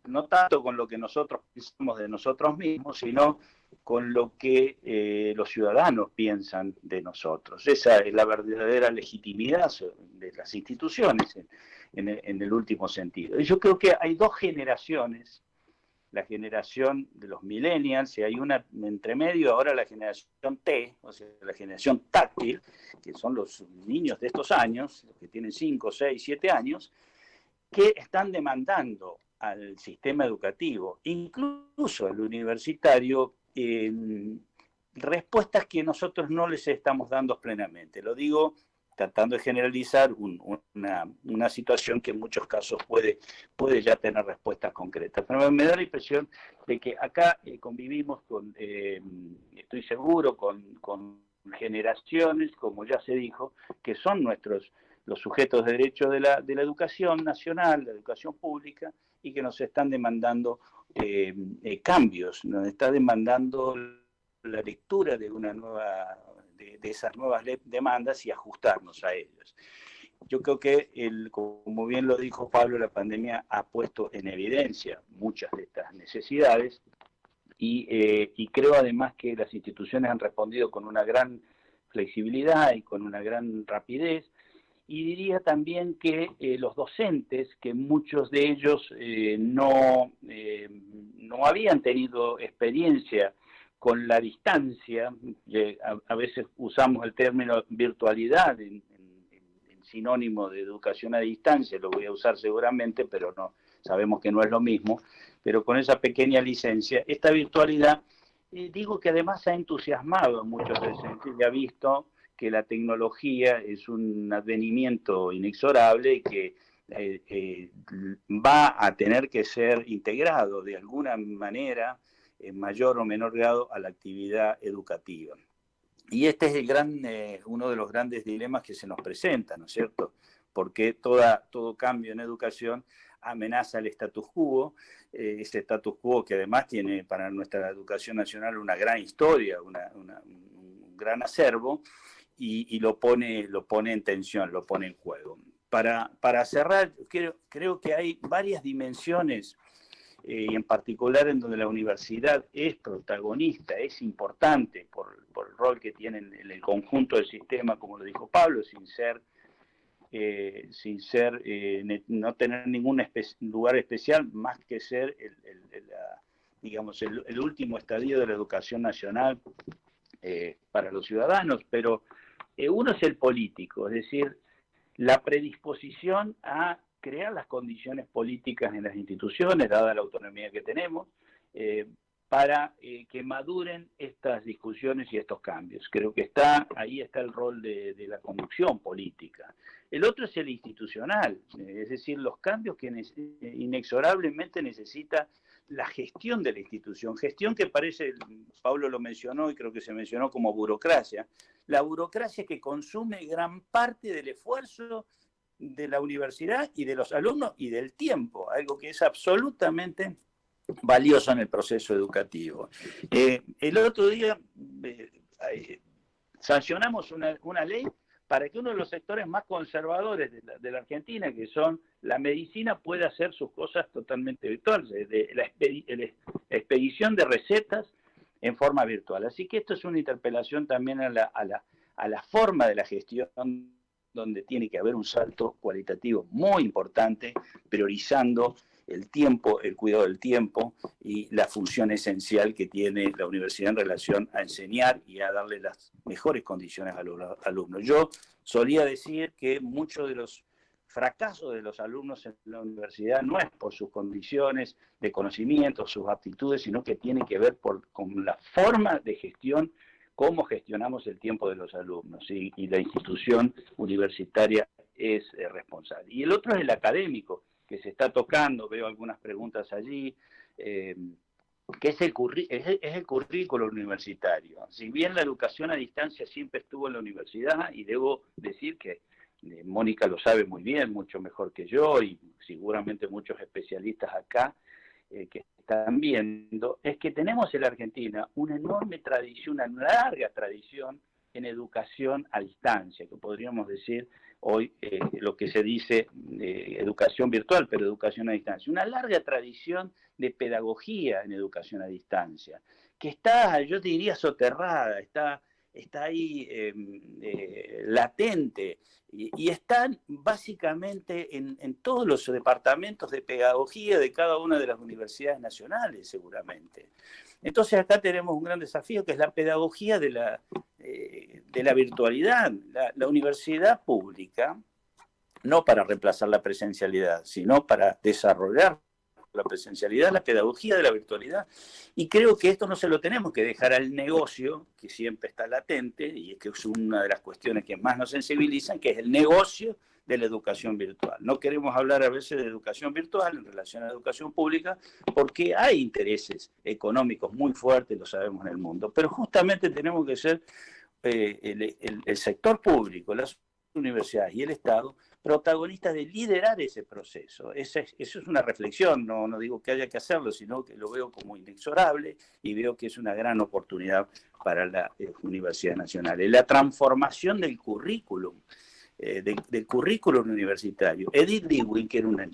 no tanto con lo que nosotros pensamos de nosotros mismos, sino con lo que los ciudadanos piensan de nosotros. Esa es la verdadera legitimidad de las instituciones en el último sentido. Y yo creo que hay dos generaciones, la generación de los millennials, y hay una entre medio, ahora la generación T, o sea, la generación táctil, que son los niños de estos años, que tienen 5, 6, 7 años, que están demandando al sistema educativo, incluso al universitario, respuestas que nosotros no les estamos dando plenamente. Lo digo tratando de generalizar una situación que en muchos casos puede ya tener respuestas concretas. Pero me da la impresión de que acá convivimos con, estoy seguro, con generaciones, como ya se dijo, que son los sujetos de derecho de la educación nacional, de la educación pública, y que nos están demandando cambios, nos está demandando la lectura de de esas nuevas demandas y ajustarnos a ellas. Yo creo que, como bien lo dijo Pablo, la pandemia ha puesto en evidencia muchas de estas necesidades y creo además que las instituciones han respondido con una gran flexibilidad y con una gran rapidez. Y diría también que los docentes, que muchos de ellos no habían tenido experiencia con la distancia, a veces usamos el término virtualidad en sinónimo de educación a distancia, lo voy a usar seguramente, pero no sabemos que no es lo mismo, pero con esa pequeña licencia, esta virtualidad, digo que además ha entusiasmado a muchos docentes y ha visto que la tecnología es un advenimiento inexorable y que va a tener que ser integrado de alguna manera, en mayor o menor grado, a la actividad educativa. Y este es uno de los grandes dilemas que se nos presentan, ¿no es cierto? Porque todo cambio en educación amenaza el status quo, ese status quo que además tiene para nuestra educación nacional una gran historia, un gran acervo, y lo pone en tensión, lo pone en juego. Para cerrar, creo que hay varias dimensiones, y en particular en donde la universidad es protagonista, es importante por el rol que tiene en el conjunto del sistema, como lo dijo Pablo, no tener ningún lugar especial, más que ser el último estadio de la educación nacional para los ciudadanos, pero uno es el político, es decir, la predisposición a crear las condiciones políticas en las instituciones, dada la autonomía que tenemos, para que maduren estas discusiones y estos cambios. Creo que ahí está el rol de la conducción política. El otro es el institucional, es decir, los cambios que inexorablemente necesita la gestión de la institución, gestión que parece, Pablo lo mencionó y creo que se mencionó como burocracia, la burocracia que consume gran parte del esfuerzo de la universidad y de los alumnos y del tiempo, algo que es absolutamente valioso en el proceso educativo. El otro día sancionamos una ley para que uno de los sectores más conservadores de la Argentina, que son la medicina, pueda hacer sus cosas totalmente virtuales, la expedición de recetas en forma virtual. Así que esto es una interpelación también a la forma de la gestión, donde tiene que haber un salto cualitativo muy importante, priorizando el tiempo, el cuidado del tiempo y la función esencial que tiene la universidad en relación a enseñar y a darle las mejores condiciones a los alumnos. Yo solía decir que muchos de los fracasos de los alumnos en la universidad no es por sus condiciones de conocimiento, sus aptitudes, sino que tiene que ver con la forma de gestión, cómo gestionamos el tiempo de los alumnos, y la institución universitaria es responsable. Y el otro es el académico, que se está tocando, veo algunas preguntas allí, que es el currículo universitario. Si bien la educación a distancia siempre estuvo en la universidad, y debo decir que Mónica lo sabe muy bien, mucho mejor que yo, y seguramente muchos especialistas acá que están viendo, es que tenemos en la Argentina una enorme tradición, una larga tradición en educación a distancia, que podríamos decir hoy lo que se dice educación virtual, pero educación a distancia. Una larga tradición de pedagogía en educación a distancia, que está, yo diría, soterrada, está ahí latente, y están básicamente en todos los departamentos de pedagogía de cada una de las universidades nacionales, seguramente. Entonces acá tenemos un gran desafío, que es la pedagogía de la virtualidad. La universidad pública, no para reemplazar la presencialidad, sino para desarrollar la presencialidad, la pedagogía de la virtualidad. Y creo que esto no se lo tenemos que dejar al negocio, que siempre está latente, y es que es una de las cuestiones que más nos sensibilizan, que es el negocio de la educación virtual. No queremos hablar a veces de educación virtual en relación a la educación pública, porque hay intereses económicos muy fuertes, lo sabemos en el mundo, pero justamente tenemos que ser el sector público, las universidades y el Estado, protagonistas de liderar ese proceso. Eso es una reflexión, no digo que haya que hacerlo, sino que lo veo como inexorable y veo que es una gran oportunidad para la Universidad Nacional. La transformación del currículum, del currículum universitario. Edith Lewin, que era una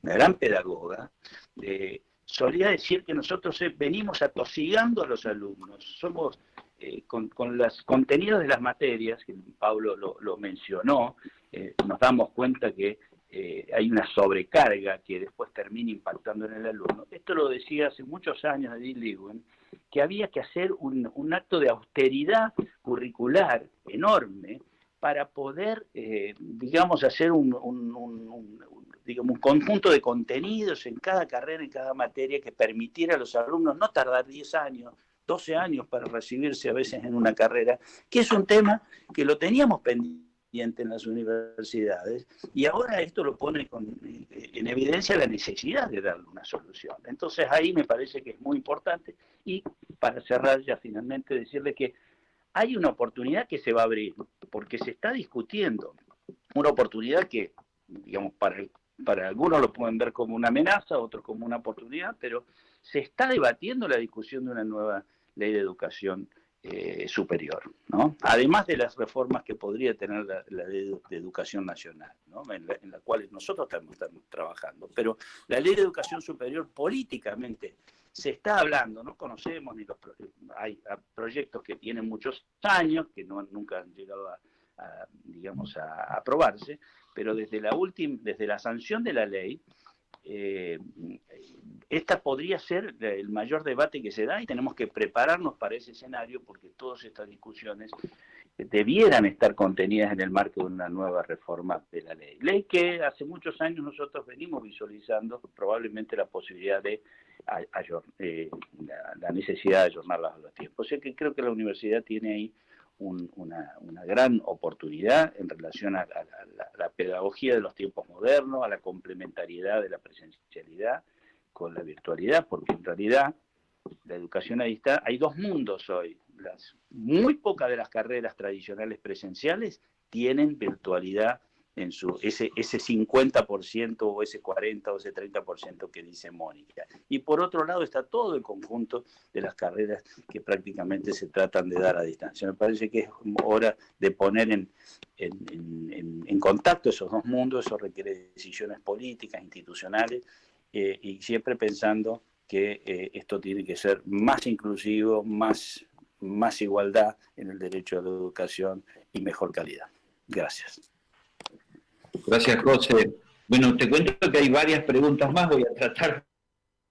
gran pedagoga, solía decir que nosotros venimos atosigando a los alumnos. Somos, con los contenidos de las materias, que Pablo lo mencionó, nos damos cuenta que hay una sobrecarga que después termina impactando en el alumno. Esto lo decía hace muchos años Edith Lewin, que había que hacer un acto de austeridad curricular enorme para poder, digamos, hacer un conjunto de contenidos en cada carrera, en cada materia, que permitiera a los alumnos no tardar 10 años, 12 años para recibirse a veces en una carrera, que es un tema que lo teníamos pendiente en las universidades, y ahora esto lo pone en evidencia la necesidad de darle una solución. Entonces ahí me parece que es muy importante, y para cerrar ya finalmente decirle que hay una oportunidad que se va a abrir, porque se está discutiendo una oportunidad que, digamos, para algunos lo pueden ver como una amenaza, otros como una oportunidad, pero se está debatiendo la discusión de una nueva ley de educación superior, ¿no? Además de las reformas que podría tener la ley de educación nacional, ¿no? en la cual nosotros estamos trabajando. Pero la ley de educación superior políticamente se está hablando, no conocemos ni hay proyectos que tienen muchos años, que nunca han llegado a aprobarse, pero desde la sanción de la ley, esta podría ser el mayor debate que se da, y tenemos que prepararnos para ese escenario, porque todas estas discusiones debieran estar contenidas en el marco de una nueva reforma de la ley. Ley que hace muchos años nosotros venimos visualizando probablemente la posibilidad de la necesidad de ayornarlas a los tiempos. O sea que creo que la universidad tiene ahí una gran oportunidad en relación a la pedagogía de los tiempos modernos, a la complementariedad de la presencialidad con la virtualidad, porque en realidad la educación a distancia, hay dos mundos hoy. Muy pocas de las carreras tradicionales presenciales tienen virtualidad en ese 50% o ese 40% o ese 30% que dice Mónica. Y por otro lado está todo el conjunto de las carreras que prácticamente se tratan de dar a distancia. Me parece que es hora de poner en contacto esos dos mundos. Eso requiere decisiones políticas, institucionales, y siempre pensando que esto tiene que ser más inclusivo, más igualdad en el derecho a la educación y mejor calidad. Gracias. Gracias, José. Bueno, te cuento que hay varias preguntas más. Voy a tratar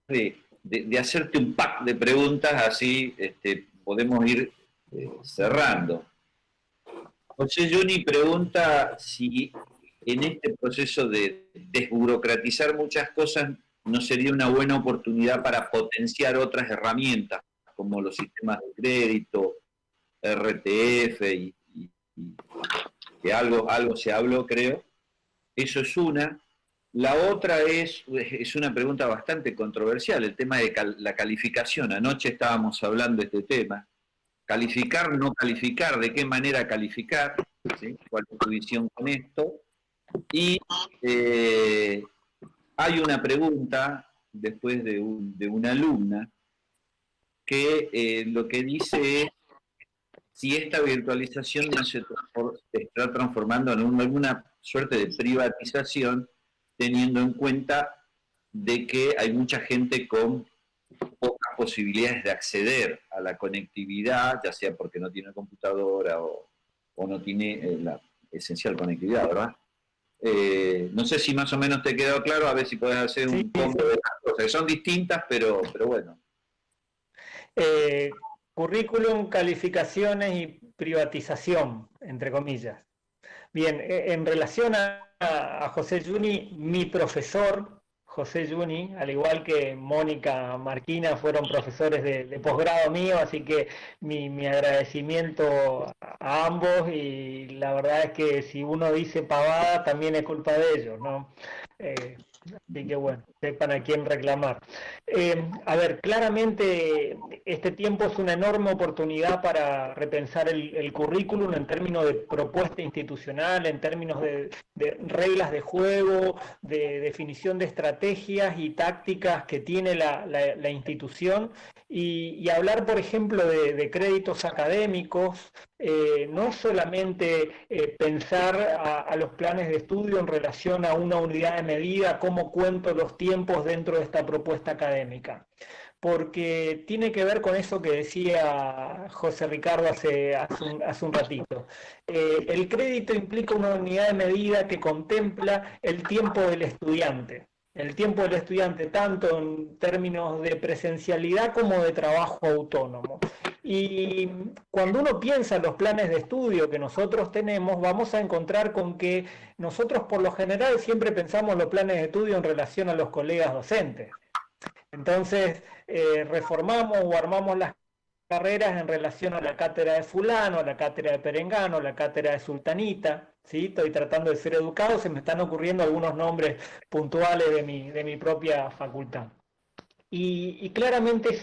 de hacerte un pack de preguntas, así podemos ir cerrando. José Juni pregunta si en este proceso de desburocratizar muchas cosas no sería una buena oportunidad para potenciar otras herramientas, como los sistemas de crédito, RTF, y que algo se habló, creo. Eso es una. La otra es una pregunta bastante controversial, el tema de la calificación. Anoche estábamos hablando de este tema. Calificar, no calificar, de qué manera calificar, ¿sí? ¿Cuál es tu visión con esto? Y hay una pregunta después de una alumna que lo que dice es si esta virtualización no se está transformando en alguna suerte de privatización, teniendo en cuenta de que hay mucha gente con pocas posibilidades de acceder a la conectividad, ya sea porque no tiene computadora o no tiene la esencial conectividad, ¿verdad? No sé si más o menos te quedó claro, a ver si podés hacer un combo de las cosas, que son distintas, pero bueno. Currículum, calificaciones y privatización, entre comillas. Bien, en relación a José Juni, mi profesor, José Juni, al igual que Mónica Marquina, fueron profesores de posgrado mío, así que mi agradecimiento a ambos, y la verdad es que si uno dice pavada, también es culpa de ellos, ¿no? Así que bueno, sepan a quién reclamar. A ver, claramente este tiempo es una enorme oportunidad para repensar el currículum en términos de propuesta institucional, en términos de reglas de juego, de definición de estrategias y tácticas que tiene la institución, y hablar, por ejemplo, de créditos académicos. No es solamente pensar a los planes de estudio en relación a una unidad de medida, cómo cuento los tiempos dentro de esta propuesta académica, porque tiene que ver con eso que decía José Ricardo hace un ratito. El crédito implica una unidad de medida que contempla el tiempo del estudiante. El tiempo del estudiante, tanto en términos de presencialidad como de trabajo autónomo. Y cuando uno piensa en los planes de estudio que nosotros tenemos, vamos a encontrar con que nosotros por lo general siempre pensamos los planes de estudio en relación a los colegas docentes. Entonces, reformamos o armamos las carreras en relación a la cátedra de fulano, a la cátedra de perengano, a la cátedra de sultanita, ¿sí? Estoy tratando de ser educado, se me están ocurriendo algunos nombres puntuales de mi propia facultad. Y claramente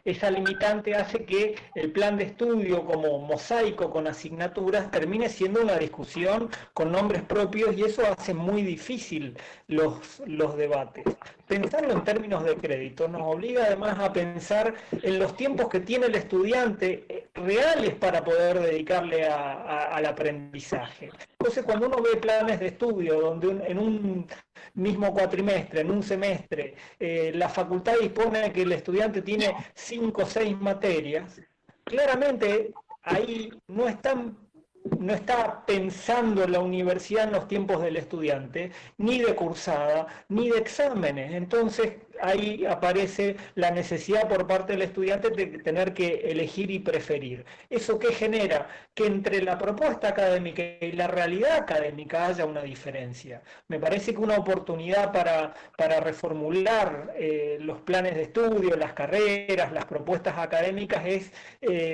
esa limitante hace que el plan de estudio como mosaico con asignaturas termine siendo una discusión con nombres propios, y eso hace muy difícil los debates. Pensarlo en términos de crédito nos obliga además a pensar en los tiempos que tiene el estudiante reales para poder dedicarle al aprendizaje. Entonces, cuando uno ve planes de estudio donde en un mismo cuatrimestre, en un semestre, la facultad dispone que el estudiante tiene 5 o 6 materias, claramente ahí no está pensando la universidad en los tiempos del estudiante, ni de cursada, ni de exámenes. Entonces ahí aparece la necesidad por parte del estudiante de tener que elegir y preferir. ¿Eso qué genera? Que entre la propuesta académica y la realidad académica haya una diferencia. Me parece que una oportunidad para reformular los planes de estudio, las carreras, las propuestas académicas es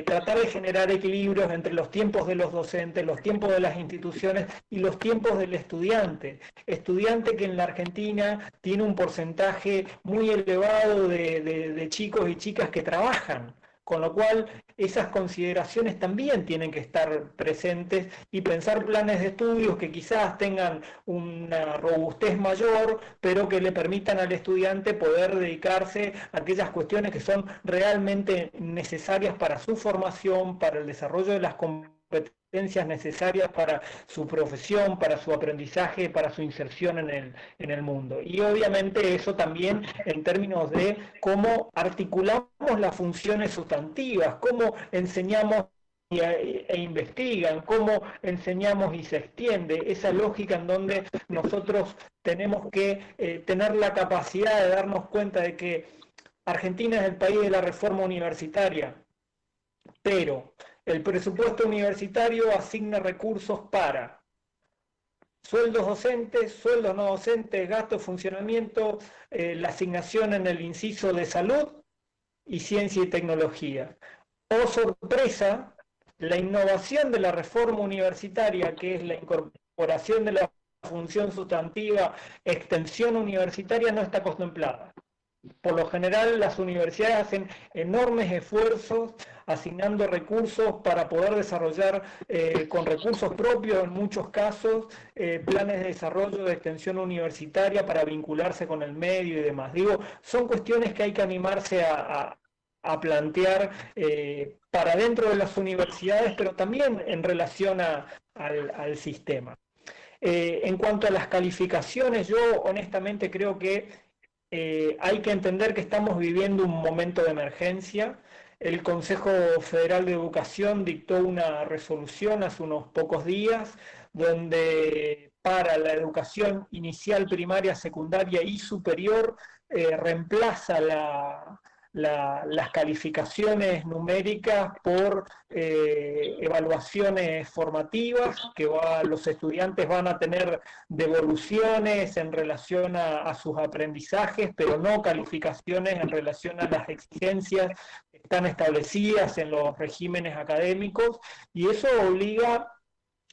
tratar de generar equilibrios entre los tiempos de los docentes, los tiempos de las instituciones y los tiempos del estudiante. Estudiante que en la Argentina tiene un porcentaje muy elevado de chicos y chicas que trabajan, con lo cual esas consideraciones también tienen que estar presentes, y pensar planes de estudios que quizás tengan una robustez mayor, pero que le permitan al estudiante poder dedicarse a aquellas cuestiones que son realmente necesarias para su formación, para el desarrollo de las competencias necesarias para su profesión, para su aprendizaje, para su inserción en el mundo. Y obviamente eso también en términos de cómo articulamos las funciones sustantivas, cómo enseñamos e investigan, cómo enseñamos y se extiende, esa lógica en donde nosotros tenemos que tener la capacidad de darnos cuenta de que Argentina es el país de la reforma universitaria, pero el presupuesto universitario asigna recursos para sueldos docentes, sueldos no docentes, gasto de funcionamiento, la asignación en el inciso de salud y ciencia y tecnología. Oh sorpresa, la innovación de la reforma universitaria, que es la incorporación de la función sustantiva, extensión universitaria, no está contemplada. Por lo general, las universidades hacen enormes esfuerzos asignando recursos para poder desarrollar con recursos propios, en muchos casos, planes de desarrollo de extensión universitaria para vincularse con el medio y demás. Digo, son cuestiones que hay que animarse a a plantear para dentro de las universidades, pero también en relación al sistema. En cuanto a las calificaciones, yo honestamente creo que hay que entender que estamos viviendo un momento de emergencia. El Consejo Federal de Educación dictó una resolución hace unos pocos días donde para la educación inicial, primaria, secundaria y superior reemplaza las calificaciones numéricas por evaluaciones formativas, que los estudiantes van a tener devoluciones en relación a sus aprendizajes, pero no calificaciones en relación a las exigencias que están establecidas en los regímenes académicos, y eso obliga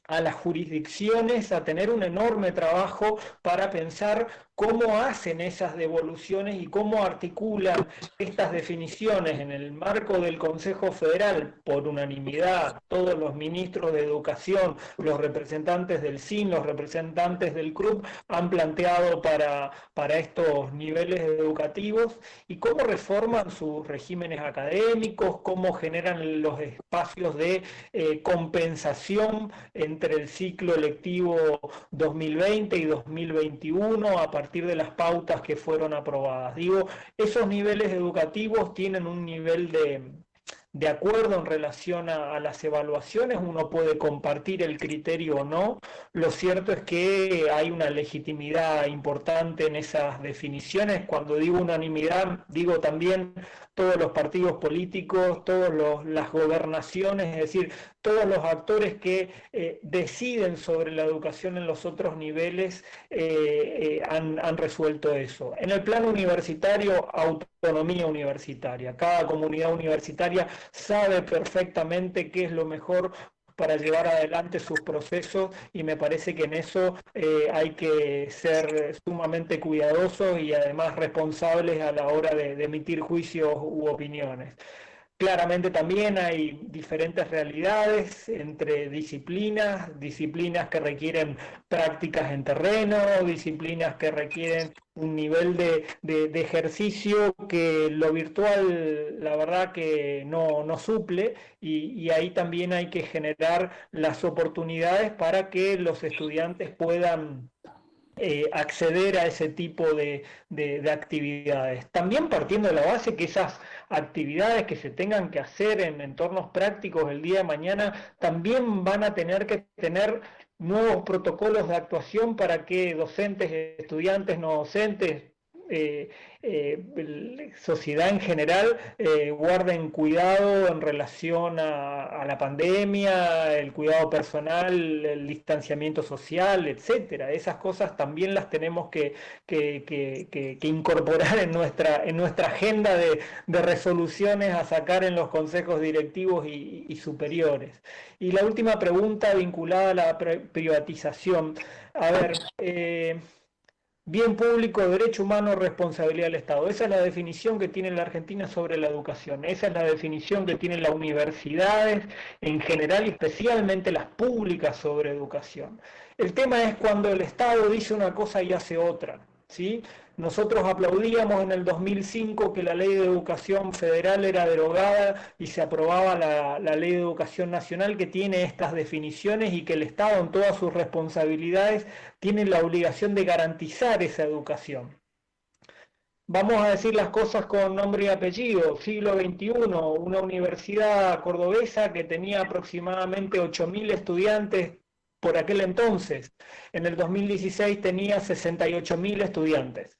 a las jurisdicciones a tener un enorme trabajo para pensar cómo hacen esas devoluciones y cómo articulan estas definiciones en el marco del Consejo Federal por unanimidad. Todos los ministros de Educación, los representantes del CIN, los representantes del CRUB han planteado para estos niveles educativos y cómo reforman sus regímenes académicos, cómo generan los espacios de compensación entre el ciclo lectivo 2020 y 2021 a partir de las pautas que fueron aprobadas. Digo, esos niveles educativos tienen un nivel de acuerdo en relación a las evaluaciones, uno puede compartir el criterio o no, lo cierto es que hay una legitimidad importante en esas definiciones. Cuando digo unanimidad, digo también todos los partidos políticos, todas las gobernaciones, es decir, todos los actores que deciden sobre la educación en los otros niveles han resuelto eso. En el plano universitario, autonomía universitaria. Cada comunidad universitaria sabe perfectamente qué es lo mejor para llevar adelante sus procesos y me parece que en eso hay que ser sumamente cuidadosos y además responsables a la hora de emitir juicios u opiniones. Claramente también hay diferentes realidades entre disciplinas que requieren prácticas en terreno, disciplinas que requieren un nivel de ejercicio que lo virtual la verdad que no suple y ahí también hay que generar las oportunidades para que los estudiantes puedan acceder a ese tipo de actividades. También partiendo de la base que esas actividades que se tengan que hacer en entornos prácticos el día de mañana también van a tener que tener nuevos protocolos de actuación para que docentes, estudiantes, no docentes, sociedad en general guarden cuidado en relación a la pandemia, el cuidado personal, el distanciamiento social, etcétera. Esas cosas también las tenemos que incorporar en nuestra agenda de resoluciones a sacar en los consejos directivos y superiores. Y la última pregunta vinculada a la privatización. A ver, bien público, derecho humano, responsabilidad del Estado. Esa es la definición que tiene la Argentina sobre la educación. Esa es la definición que tienen las universidades en general y especialmente las públicas sobre educación. El tema es cuando el Estado dice una cosa y hace otra, ¿sí? Nosotros aplaudíamos en el 2005 que la ley de educación federal era derogada y se aprobaba la ley de educación nacional que tiene estas definiciones y que el Estado en todas sus responsabilidades tiene la obligación de garantizar esa educación. Vamos a decir las cosas con nombre y apellido. Siglo XXI, una universidad cordobesa que tenía aproximadamente 8.000 estudiantes por aquel entonces. En el 2016 tenía 68.000 estudiantes.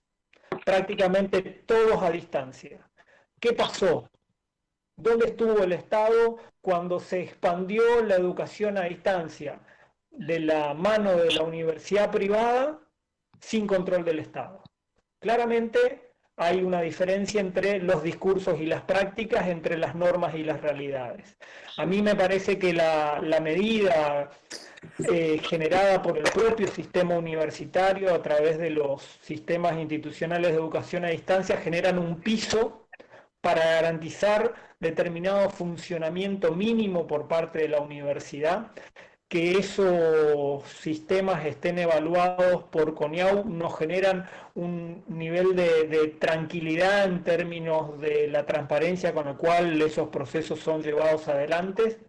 Prácticamente todos a distancia. ¿Qué pasó? ¿Dónde estuvo el Estado cuando se expandió la educación a distancia? De la mano de la universidad privada, sin control del Estado. Claramente hay una diferencia entre los discursos y las prácticas, entre las normas y las realidades. A mí me parece que la medida generada por el propio sistema universitario a través de los sistemas institucionales de educación a distancia generan un piso para garantizar determinado funcionamiento mínimo por parte de la universidad, que esos sistemas estén evaluados por CONIAU nos generan un nivel de tranquilidad en términos de la transparencia con la cual esos procesos son llevados adelante,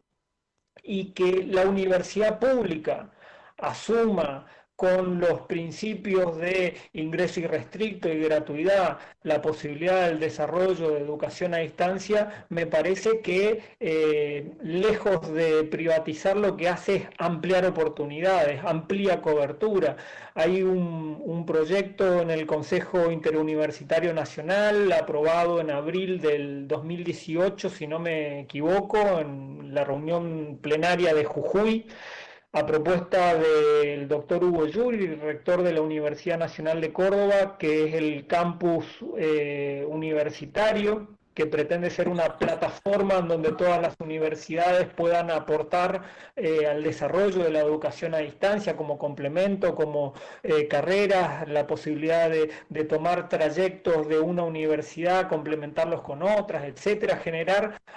y que la universidad pública asuma con los principios de ingreso irrestricto y gratuidad la posibilidad del desarrollo de educación a distancia, me parece que lejos de privatizar lo que hace es ampliar oportunidades, amplía cobertura. Hay un proyecto en el Consejo Interuniversitario Nacional aprobado en abril del 2018, si no me equivoco, en la reunión plenaria de Jujuy, a propuesta del doctor Hugo Yuri, rector de la Universidad Nacional de Córdoba, que es el campus universitario, que pretende ser una plataforma en donde todas las universidades puedan aportar al desarrollo de la educación a distancia como complemento, como carreras, la posibilidad de tomar trayectos de una universidad, complementarlos con otras, etcétera,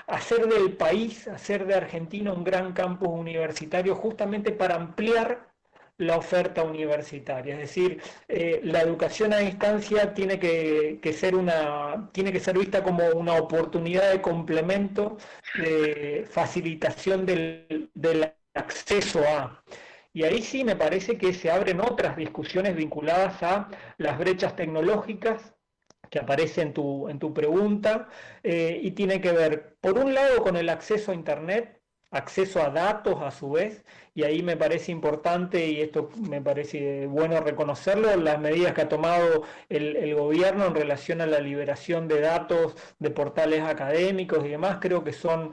hacer del país, hacer de Argentina un gran campus universitario justamente para ampliar la oferta universitaria. Es decir, la educación a distancia tiene que ser vista como una oportunidad de complemento, de facilitación del acceso a. Y ahí sí me parece que se abren otras discusiones vinculadas a las brechas tecnológicas que aparece en tu pregunta, y tiene que ver, por un lado, con el acceso a Internet, acceso a datos a su vez, y ahí me parece importante, y esto me parece bueno reconocerlo, las medidas que ha tomado el gobierno en relación a la liberación de datos de portales académicos y demás, creo que son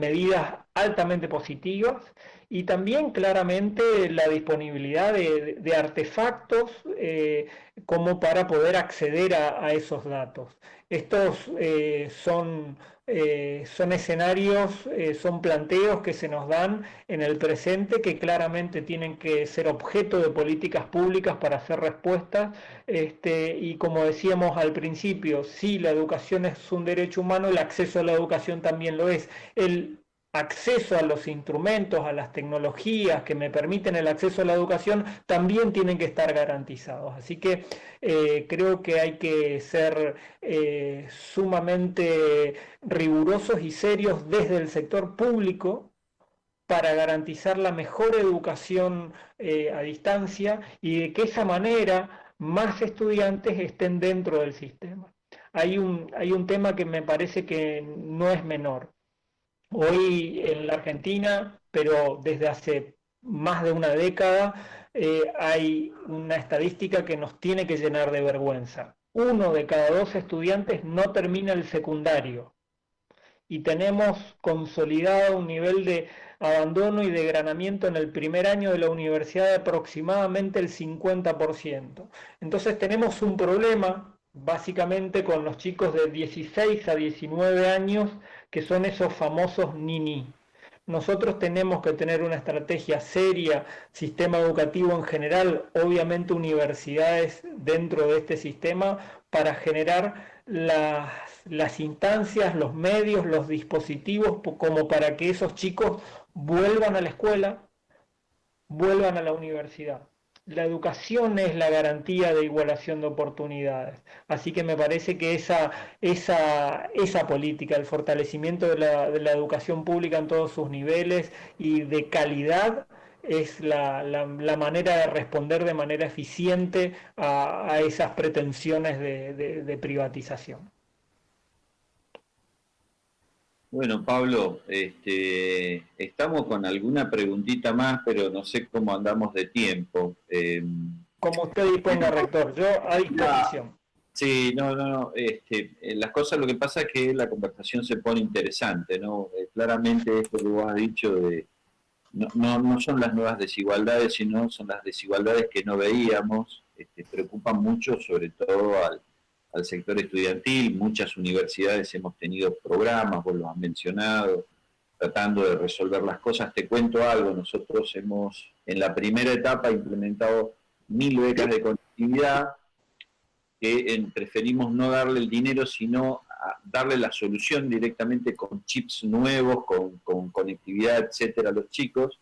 medidas altamente positivas. Y también claramente la disponibilidad de artefactos como para poder acceder a esos datos. Estos son escenarios, son planteos que se nos dan en el presente, que claramente tienen que ser objeto de políticas públicas para hacer respuestas, y como decíamos al principio, si la educación es un derecho humano, el acceso a la educación también lo es. El acceso a los instrumentos, a las tecnologías que me permiten el acceso a la educación, también tienen que estar garantizados. Así que creo que hay que ser sumamente rigurosos y serios desde el sector público para garantizar la mejor educación a distancia, y de que esa manera más estudiantes estén dentro del sistema. Hay un tema que me parece que no es menor. Hoy en la Argentina, pero desde hace más de una década, hay una estadística que nos tiene que llenar de vergüenza. 1 de cada 2 estudiantes no termina el secundario, y tenemos consolidado un nivel de abandono y degradamiento en el primer año de la universidad de aproximadamente el 50%. Entonces tenemos un problema básicamente con los chicos de 16 a 19 años, que son esos famosos niní. Nosotros tenemos que tener una estrategia seria, sistema educativo en general, obviamente universidades dentro de este sistema, para generar las instancias, los medios, los dispositivos, como para que esos chicos vuelvan a la escuela, vuelvan a la universidad. La educación es la garantía de igualación de oportunidades. Así que me parece que esa política, el fortalecimiento de la educación pública en todos sus niveles y de calidad, es la manera de responder de manera eficiente a esas pretensiones de privatización. Bueno, Pablo, estamos con alguna preguntita más, pero no sé cómo andamos de tiempo. Como usted disponga, rector, yo a disposición. Sí, no. Las cosas, lo que pasa es que la conversación se pone interesante, ¿no? Claramente esto que vos has dicho no son las nuevas desigualdades, sino son las desigualdades que no veíamos, preocupan mucho, sobre todo al sector estudiantil. Muchas universidades hemos tenido programas, vos lo has mencionado, tratando de resolver las cosas. Te cuento algo, nosotros hemos en la primera etapa implementado 1000 becas de conectividad, que preferimos no darle el dinero, sino a darle la solución directamente con chips nuevos, con conectividad, etcétera, a los chicos.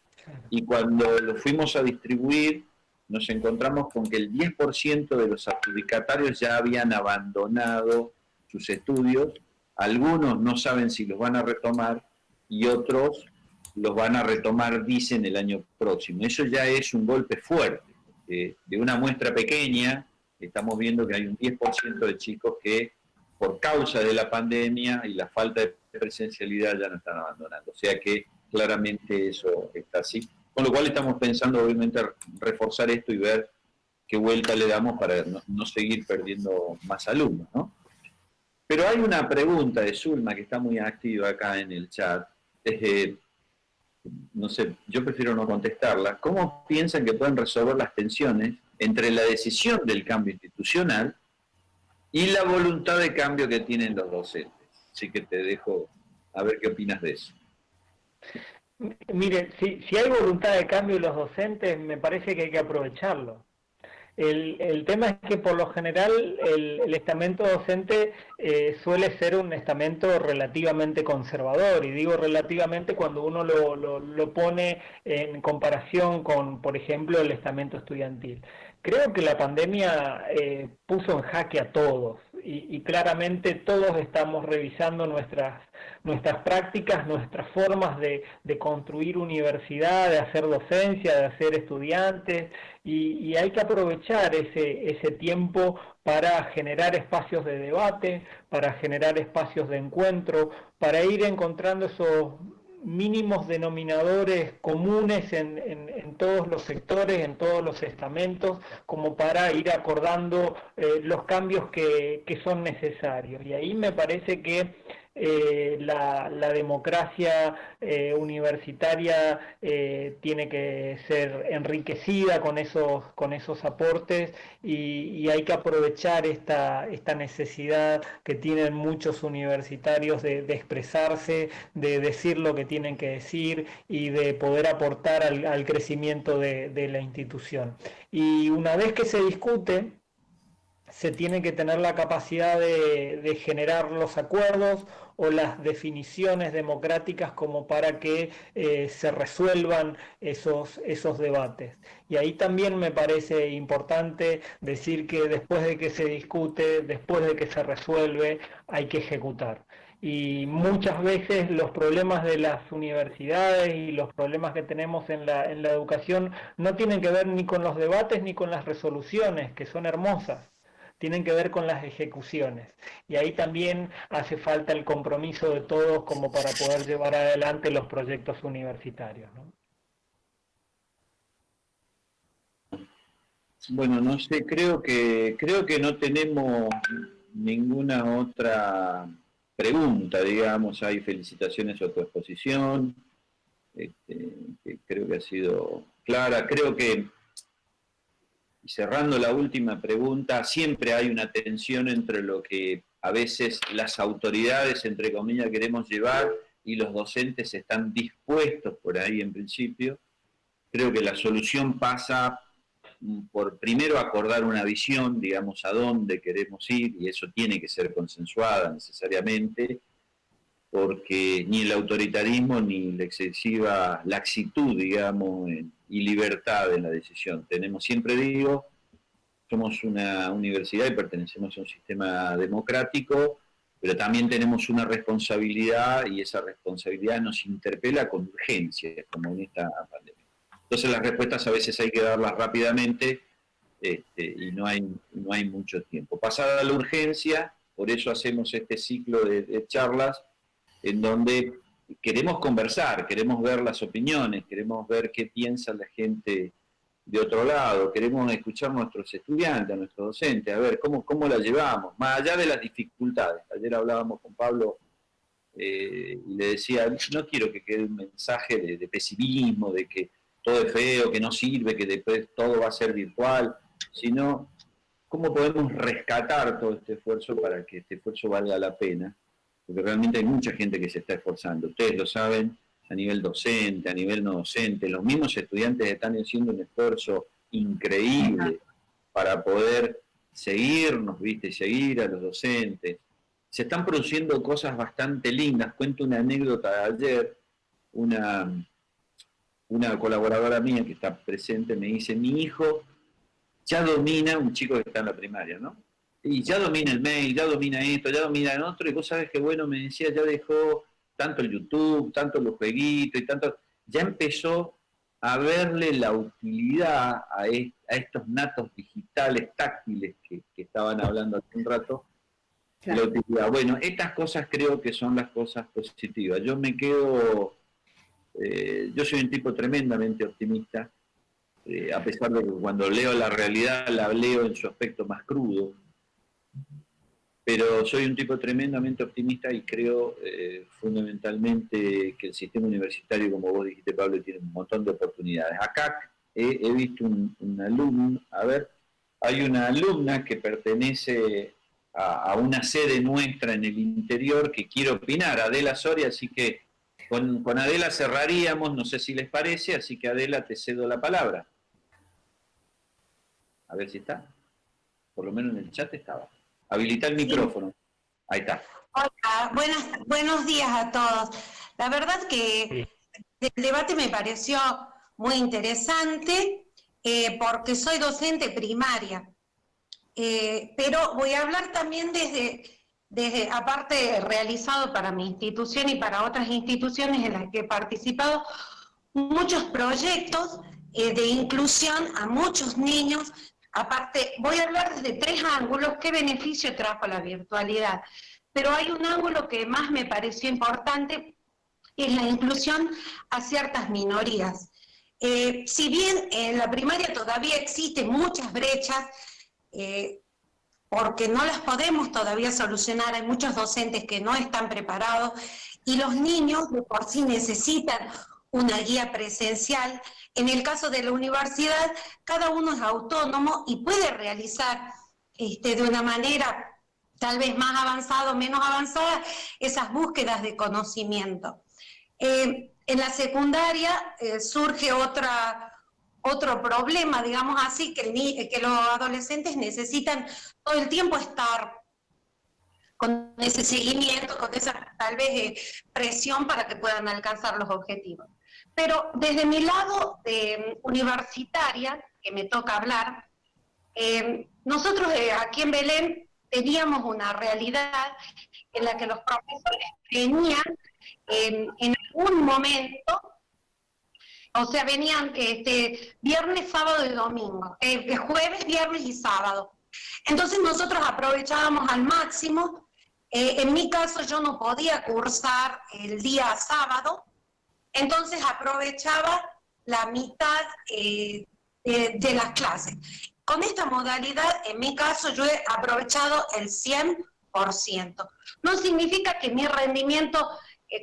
Y cuando lo fuimos a distribuir, nos encontramos con que el 10% de los adjudicatarios ya habían abandonado sus estudios. Algunos no saben si los van a retomar y otros los van a retomar, dicen, el año próximo. Eso ya es un golpe fuerte. De una muestra pequeña, estamos viendo que hay un 10% de chicos que, por causa de la pandemia y la falta de presencialidad, ya no están abandonando. O sea que claramente eso está así. Con lo cual estamos pensando, obviamente, reforzar esto y ver qué vuelta le damos para no seguir perdiendo más alumnos, ¿no? Pero hay una pregunta de Zulma que está muy activa acá en el chat. No sé, yo prefiero no contestarla. ¿Cómo piensan que pueden resolver las tensiones entre la decisión del cambio institucional y la voluntad de cambio que tienen los docentes? Así que te dejo a ver qué opinas de eso. Mire, si hay voluntad de cambio en los docentes, me parece que hay que aprovecharlo. El tema es que por lo general el estamento docente suele ser un estamento relativamente conservador, y digo relativamente cuando uno lo pone en comparación con, por ejemplo, el estamento estudiantil. Creo que la pandemia puso en jaque a todos, y claramente todos estamos revisando nuestras prácticas, nuestras formas de construir universidad, de hacer docencia, de hacer estudiantes, y hay que aprovechar ese tiempo para generar espacios de debate, para generar espacios de encuentro, para ir encontrando esos mínimos denominadores comunes en todos los sectores, en todos los estamentos, como para ir acordando los cambios que son necesarios. Y ahí me parece que la democracia universitaria tiene que ser enriquecida con esos aportes, y hay que aprovechar esta necesidad que tienen muchos universitarios de expresarse, de decir lo que tienen que decir y de poder aportar al crecimiento de la institución. Y una vez que se discute, se tiene que tener la capacidad de generar los acuerdos o las definiciones democráticas como para que se resuelvan esos debates. Y ahí también me parece importante decir que después de que se discute, después de que se resuelve, hay que ejecutar. Y muchas veces los problemas de las universidades y los problemas que tenemos en la educación no tienen que ver ni con los debates ni con las resoluciones, que son hermosas. Tienen que ver con las ejecuciones, y ahí también hace falta el compromiso de todos como para poder llevar adelante los proyectos universitarios, ¿no? Bueno, no sé, creo que no tenemos ninguna otra pregunta, digamos. Hay felicitaciones a tu exposición, que creo que ha sido clara. Creo que, y cerrando la última pregunta, siempre hay una tensión entre lo que a veces las autoridades, entre comillas, queremos llevar y los docentes están dispuestos por ahí en principio. Creo que la solución pasa por primero acordar una visión, digamos, a dónde queremos ir, y eso tiene que ser consensuada necesariamente, porque ni el autoritarismo ni la excesiva laxitud, digamos, y libertad en la decisión. Tenemos, siempre digo, somos una universidad y pertenecemos a un sistema democrático, pero también tenemos una responsabilidad, y esa responsabilidad nos interpela con urgencia, como en esta pandemia. Entonces las respuestas a veces hay que darlas rápidamente, y no hay mucho tiempo. Pasada la urgencia, por eso hacemos este ciclo de charlas, en donde queremos conversar, queremos ver las opiniones, queremos ver qué piensa la gente de otro lado, queremos escuchar a nuestros estudiantes, a nuestros docentes, a ver cómo la llevamos, más allá de las dificultades. Ayer hablábamos con Pablo y le decía, no quiero que quede un mensaje de pesimismo, de que todo es feo, que no sirve, que después todo va a ser virtual, sino cómo podemos rescatar todo este esfuerzo para que este esfuerzo valga la pena, porque realmente hay mucha gente que se está esforzando. Ustedes lo saben, a nivel docente, a nivel no docente, los mismos estudiantes están haciendo un esfuerzo increíble para poder seguirnos, ¿viste? Seguir a los docentes. se están produciendo cosas bastante lindas. Cuento una anécdota de ayer. Una colaboradora mía que está presente me dice, mi hijo ya domina, un chico que está en la primaria, ¿no? Y ya domina el mail, ya domina esto, ya domina el otro, y vos sabés que bueno, me decía, ya dejó tanto el YouTube, tanto los jueguitos y tanto, ya empezó a verle la utilidad a estos natos digitales táctiles que estaban hablando hace un rato. Claro. La utilidad. Bueno, estas cosas creo que son las cosas positivas. Yo me quedo, yo soy un tipo tremendamente optimista, a pesar de que cuando leo la realidad la leo en su aspecto más crudo, pero soy un tipo tremendamente optimista y creo fundamentalmente que el sistema universitario, como vos dijiste, Pablo, tiene un montón de oportunidades. Acá he visto un alumno, hay una alumna que pertenece a una sede nuestra en el interior que quiere opinar, Adela Soria, así que con Adela cerraríamos, no sé si les parece, así que Adela, te cedo la palabra. A ver si está. Por lo menos en el chat estaba. Habilita el micrófono. Ahí está. Hola, buenos días a todos. La verdad que el debate me pareció muy interesante porque soy docente primaria. Pero voy a hablar también desde aparte realizado para mi institución y para otras instituciones en las que he participado, muchos proyectos de inclusión a muchos niños. Aparte, voy a hablar desde 3 ángulos, qué beneficio trajo la virtualidad. Pero hay un ángulo que más me pareció importante, es la inclusión a ciertas minorías. Si bien en la primaria todavía existen muchas brechas, porque no las podemos todavía solucionar, hay muchos docentes que no están preparados y los niños de por sí necesitan una guía presencial. En el caso de la universidad, cada uno es autónomo y puede realizar de una manera tal vez más avanzada o menos avanzada esas búsquedas de conocimiento. En la secundaria surge otro problema, digamos así, que los adolescentes necesitan todo el tiempo estar con ese seguimiento, con esa tal vez presión para que puedan alcanzar los objetivos. Pero desde mi lado universitaria, que me toca hablar, nosotros aquí en Belén teníamos una realidad en la que los profesores venían en algún momento, o sea, venían viernes, sábado y domingo, jueves, viernes y sábado. Entonces nosotros aprovechábamos al máximo. En mi caso yo no podía cursar el día sábado, entonces aprovechaba la mitad de las clases. Con esta modalidad, en mi caso, yo he aprovechado el 100%. No significa que mi rendimiento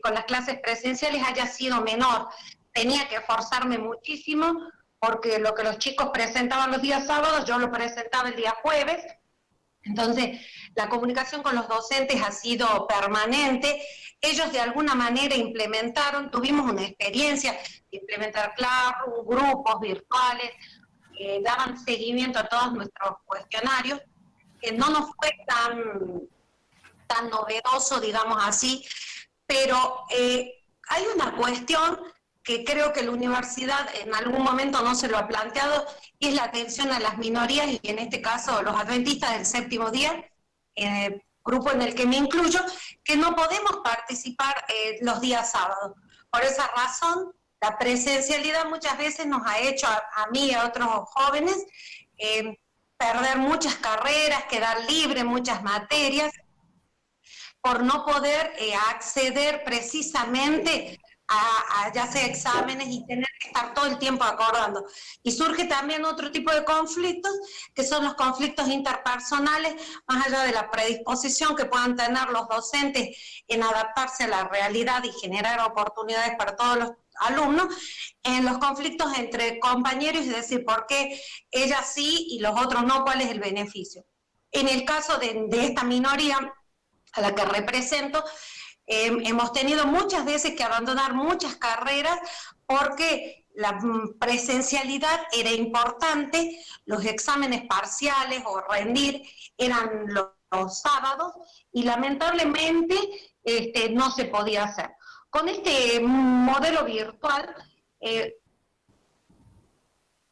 con las clases presenciales haya sido menor. Tenía que esforzarme muchísimo porque lo que los chicos presentaban los días sábados, yo lo presentaba el día jueves. Entonces, la comunicación con los docentes ha sido permanente. Ellos de alguna manera tuvimos una experiencia de implementar Classroom, grupos virtuales, daban seguimiento a todos nuestros cuestionarios. No nos fue tan novedoso, digamos así, pero hay una cuestión que creo que la universidad en algún momento no se lo ha planteado, y es la atención a las minorías, y en este caso los adventistas del séptimo día, grupo en el que me incluyo, que no podemos participar los días sábados. Por esa razón, la presencialidad muchas veces nos ha hecho a mí y a otros jóvenes perder muchas carreras, quedar libre muchas materias, por no poder acceder precisamente a ya sea exámenes y tener que estar todo el tiempo acordando. Y surge también otro tipo de conflictos, que son los conflictos interpersonales, más allá de la predisposición que puedan tener los docentes en adaptarse a la realidad y generar oportunidades para todos los alumnos, en los conflictos entre compañeros, es decir, ¿por qué ella sí y los otros no? ¿Cuál es el beneficio? En el caso de esta minoría a la que represento, hemos tenido muchas veces que abandonar muchas carreras porque la presencialidad era importante, los exámenes parciales o rendir eran lo los sábados y lamentablemente no se podía hacer. Con este modelo virtual,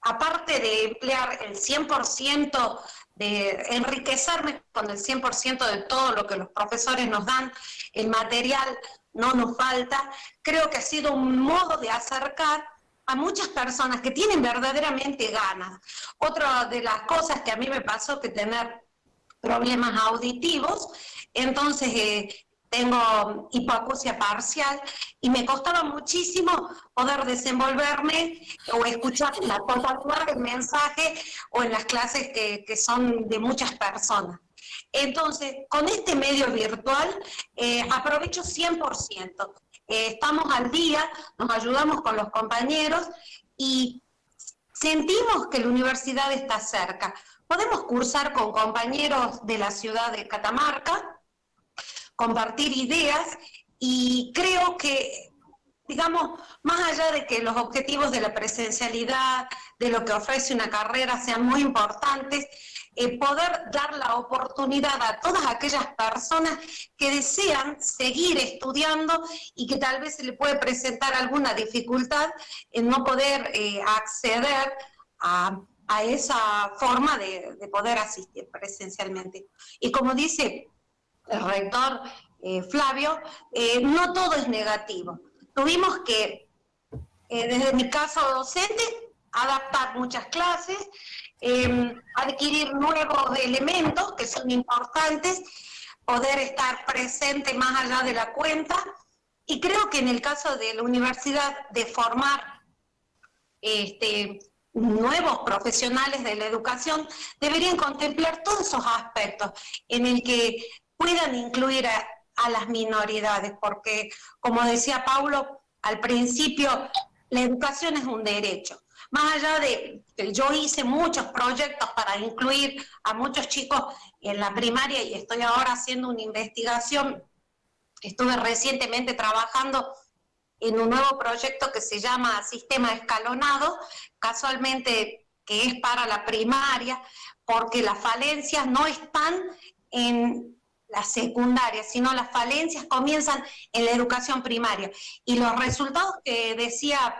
aparte de emplear el 100%, de enriquecerme con el 100% de todo lo que los profesores nos dan, el material no nos falta, creo que ha sido un modo de acercar a muchas personas que tienen verdaderamente ganas. Otra de las cosas que a mí me pasó que tener problemas auditivos, entonces tengo hipoacusia parcial y me costaba muchísimo poder desenvolverme o escuchar la totalidad del mensaje o en las clases que son de muchas personas. Entonces, con este medio virtual aprovecho 100%. Estamos al día, nos ayudamos con los compañeros y sentimos que la universidad está cerca. Podemos cursar con compañeros de la ciudad de Catamarca, compartir ideas y creo que, digamos, más allá de que los objetivos de la presencialidad, de lo que ofrece una carrera sean muy importantes, poder dar la oportunidad a todas aquellas personas que desean seguir estudiando y que tal vez se le puede presentar alguna dificultad en no poder acceder a esa forma de poder asistir presencialmente. Y como dice el rector Flavio, no todo es negativo. Tuvimos que, desde mi caso docente, adaptar muchas clases, adquirir nuevos elementos que son importantes, poder estar presente más allá de la cuenta, y creo que en el caso de la universidad de formar nuevos profesionales de la educación, deberían contemplar todos esos aspectos en el que puedan incluir a las minoridades, porque, como decía Paulo al principio, la educación es un derecho. Más allá de que yo hice muchos proyectos para incluir a muchos chicos en la primaria y estoy ahora haciendo una investigación, estuve recientemente trabajando en un nuevo proyecto que se llama Sistema Escalonado, casualmente que es para la primaria, porque las falencias no están en la secundaria, sino las falencias comienzan en la educación primaria. Y los resultados que decía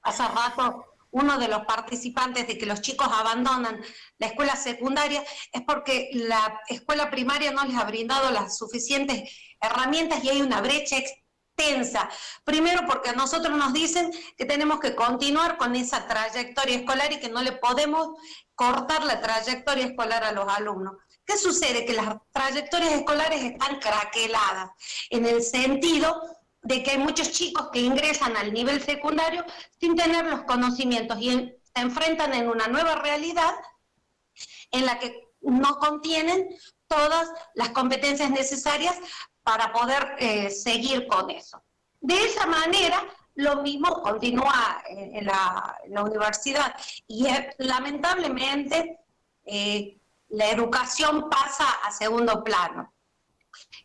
hace rato uno de los participantes de que los chicos abandonan la escuela secundaria es porque la escuela primaria no les ha brindado las suficientes herramientas y hay una brecha extensa. Primero porque a nosotros nos dicen que tenemos que continuar con esa trayectoria escolar y que no le podemos cortar la trayectoria escolar a los alumnos. ¿Qué sucede? Que las trayectorias escolares están craqueladas, en el sentido de que hay muchos chicos que ingresan al nivel secundario sin tener los conocimientos y se enfrentan en una nueva realidad en la que no contienen todas las competencias necesarias para poder seguir con eso. De esa manera, lo mismo continúa en la universidad y lamentablemente la educación pasa a segundo plano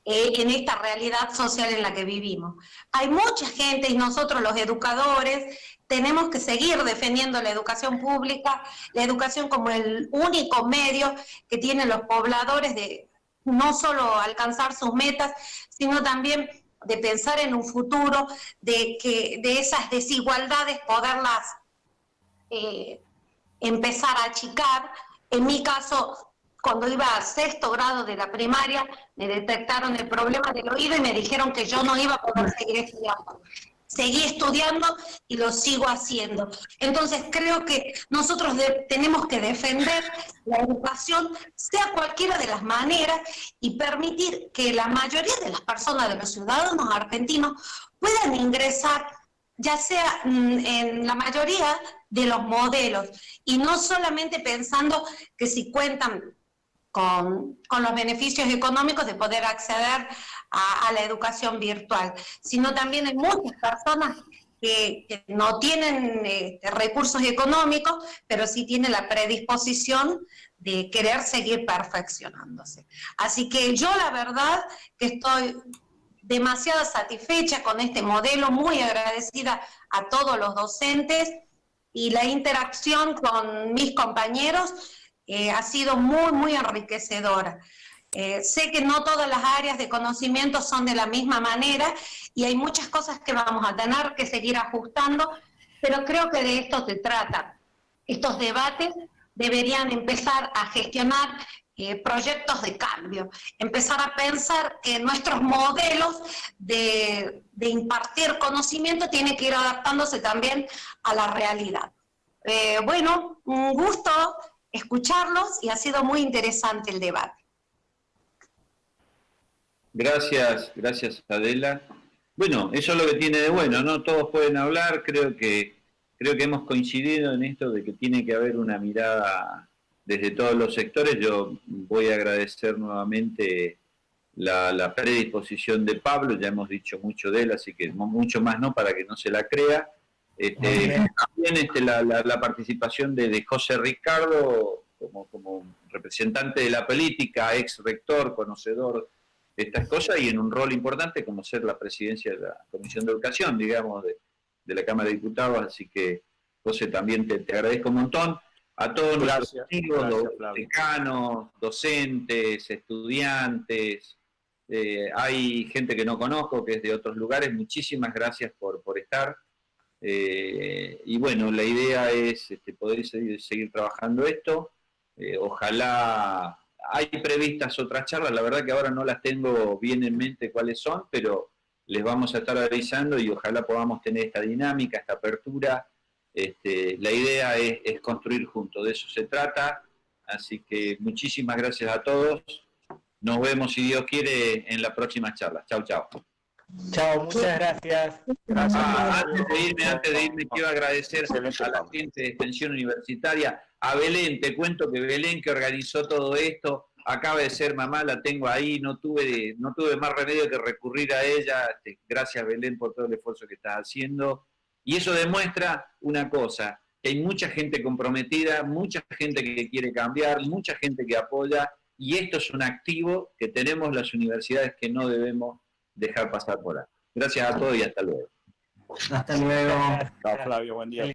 en esta realidad social en la que vivimos. Hay mucha gente y nosotros los educadores tenemos que seguir defendiendo la educación pública, la educación como el único medio que tienen los pobladores de no solo alcanzar sus metas, sino también de pensar en un futuro, de esas desigualdades poderlas empezar a achicar. En mi caso, cuando iba al 6º grado de la primaria, me detectaron el problema del oído y me dijeron que yo no iba a poder seguir estudiando. Seguí estudiando y lo sigo haciendo. Entonces creo que nosotros tenemos que defender la educación, sea cualquiera de las maneras, y permitir que la mayoría de las personas, de los ciudadanos argentinos, puedan ingresar, ya sea en la mayoría de los modelos, y no solamente pensando que si cuentan con los beneficios económicos de poder acceder a la educación virtual, sino también hay muchas personas que no tienen recursos económicos, pero sí tienen la predisposición de querer seguir perfeccionándose. Así que yo la verdad que estoy demasiado satisfecha con este modelo, muy agradecida a todos los docentes, y la interacción con mis compañeros ha sido muy, muy enriquecedora. Sé que no todas las áreas de conocimiento son de la misma manera y hay muchas cosas que vamos a tener que seguir ajustando, pero creo que de esto se trata. Estos debates deberían empezar a gestionar proyectos de cambio, empezar a pensar que nuestros modelos de impartir conocimiento tienen que ir adaptándose también a la realidad. Bueno, un gusto escucharlos y ha sido muy interesante el debate. Gracias Adela. Bueno, eso es lo que tiene de bueno, ¿no? Todos pueden hablar, creo que hemos coincidido en esto de que tiene que haber una mirada desde todos los sectores. Yo voy a agradecer nuevamente la predisposición de Pablo, ya hemos dicho mucho de él, así que mucho más no para que no se la crea. También la participación de José Ricardo como representante de la política, ex rector, conocedor de estas cosas y en un rol importante como ser la presidencia de la Comisión de Educación, digamos, de la Cámara de Diputados, así que José también te agradezco un montón. A todos nuestros amigos, decanos, docentes, estudiantes, hay gente que no conozco, que es de otros lugares, muchísimas gracias por estar. Y bueno, la idea es poder seguir trabajando esto. Ojalá, hay previstas otras charlas, la verdad que ahora no las tengo bien en mente cuáles son, pero les vamos a estar avisando y ojalá podamos tener esta dinámica, esta apertura. La idea es construir juntos, de eso se trata, así que muchísimas gracias a todos. Nos vemos, si Dios quiere, en la próxima charla. Chau, chau. Chao, muchas gracias. Antes de irme, quiero agradecer a la gente de Extensión Universitaria, a Belén, te cuento que Belén, que organizó todo esto, acaba de ser mamá, la tengo ahí, no tuve más remedio que recurrir a ella. Gracias, Belén, por todo el esfuerzo que estás haciendo. Y eso demuestra una cosa, que hay mucha gente comprometida, mucha gente que quiere cambiar, mucha gente que apoya, y esto es un activo que tenemos las universidades que no debemos dejar pasar por ahí. Gracias a todos y hasta luego. Hasta luego. Chao, Flavio, buen día.